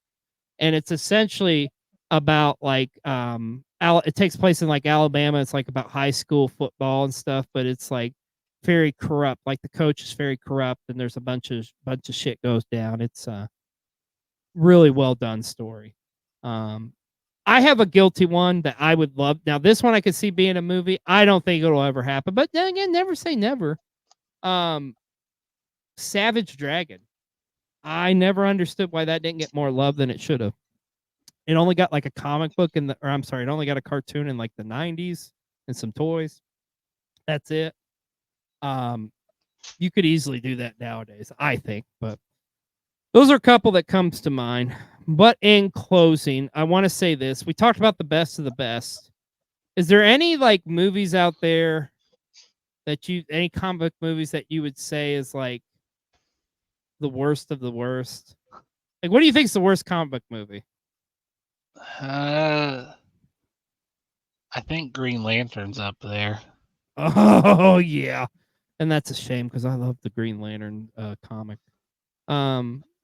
and it's essentially about like it takes place in like Alabama. It's like about high school football and stuff, but it's like very corrupt. Like the coach is very corrupt, and there's a bunch of shit goes down. It's a really well done story. Um, I have a guilty one that I would love. Now, this one I could see being a movie. I don't think it'll ever happen, but then again, never say never. Um, Savage Dragon. I never understood why that didn't get more love than it should have. It only got like a comic book in the, or I'm sorry, it only got a cartoon in like the 90s and some toys. That's it. Um, you could easily do that nowadays, I think, but those are a couple that comes to mind. But in closing, I want to say this. We talked about the best of the best. Is there any like movies out there that any comic movies that you would say is like the worst of the worst? Like, what do you think is the worst comic book movie? Uh, I think Green Lantern's up there. Oh yeah, and that's a shame because I love the Green Lantern comic.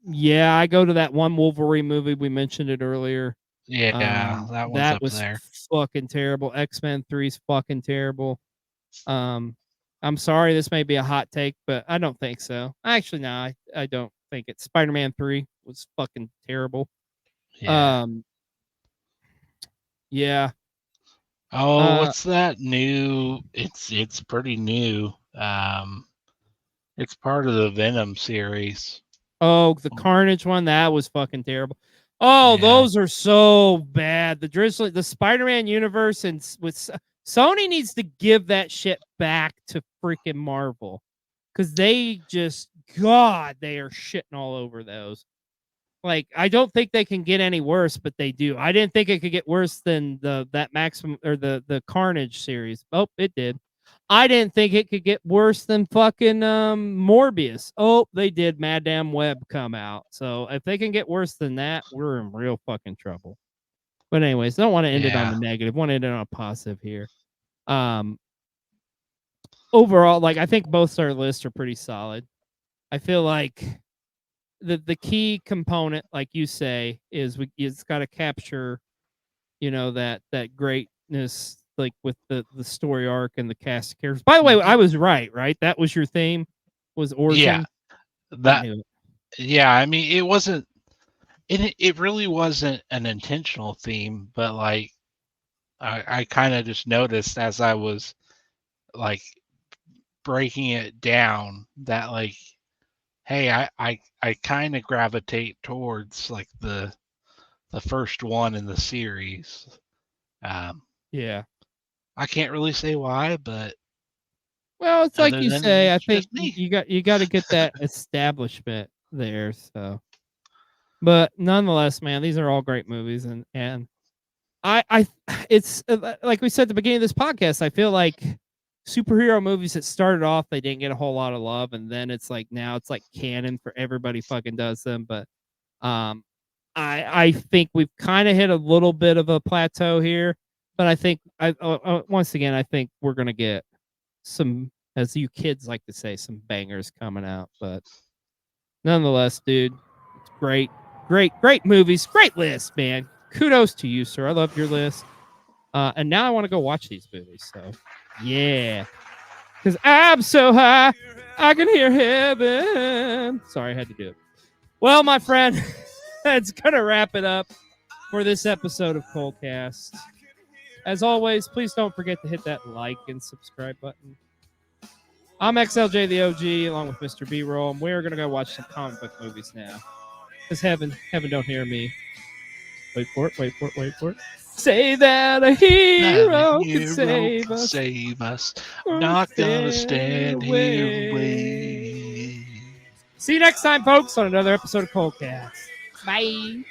Yeah, I go to that one Wolverine movie we mentioned it earlier. Yeah, that one's That up was there. fucking terrible. X-Men 3 is fucking terrible. Um, I'm sorry, this may be a hot take, but I don't think so. Actually, no, I don't think it. Spider-Man 3 was fucking terrible. Yeah. Um, yeah. Oh, Uh, what's that new? It's pretty new. It's part of the Venom series. Oh, the Carnage one, that was fucking terrible. Oh, Yeah. those are so bad. The Spider-Man universe Sony needs to give that shit back to freaking Marvel because they just, God, they are shitting all over those. Like, I don't think they can get any worse, but they do. I didn't think it could get worse than that Maximum or the Carnage series. Oh, it did. I didn't think it could get worse than fucking Morbius. Oh, they did. Madame Web come out. So if they can get worse than that, we're in real fucking trouble. But anyways, don't want to end it on Yeah. the negative. Want to end it on a positive here. Um, Overall, like I think both our lists are pretty solid. I feel like the key component, like you say, is it's got to capture, that greatness, like with the story arc and the cast of characters. By the way, I was right? That was your theme, was Yeah. origin. I That knew it. yeah, I mean it wasn't it really wasn't an intentional theme, but like I kind of just noticed as I was like breaking it down that like, hey, I kind of gravitate towards like the first one in the series. Um, Yeah. I can't really say why, but Well, it's like other you than say. I it's think just me. you got to get that establishment there. So, but nonetheless, man, these are all great movies, and I it's like we said at the beginning of this podcast. I feel like superhero movies that started off they didn't get a whole lot of love, and then it's like now it's like canon for everybody fucking does them. But um, I think we've kind of hit a little bit of a plateau here. But I think once again I think we're gonna get some, as you kids like to say, some bangers coming out. But nonetheless, dude, it's great, great movies, great list, man. Kudos to you, sir. I love your list. And now I want to go watch these movies. So, yeah, because I'm so high, I can hear heaven. Sorry, I had to do it. Well, my friend, that's gonna wrap it up for this episode of Colecast. As always, please don't forget to hit that like and subscribe button. I'm XLJ the OG along with Mr. B Roll, and we're gonna go watch some comic book movies now. Because heaven don't hear me. Wait for it, wait for it, wait for it. Say that a Not a hero can hero save can us. save us. From Not gonna stand stand here and away. wait. See you next time, folks, on another episode of Coldcast. Bye.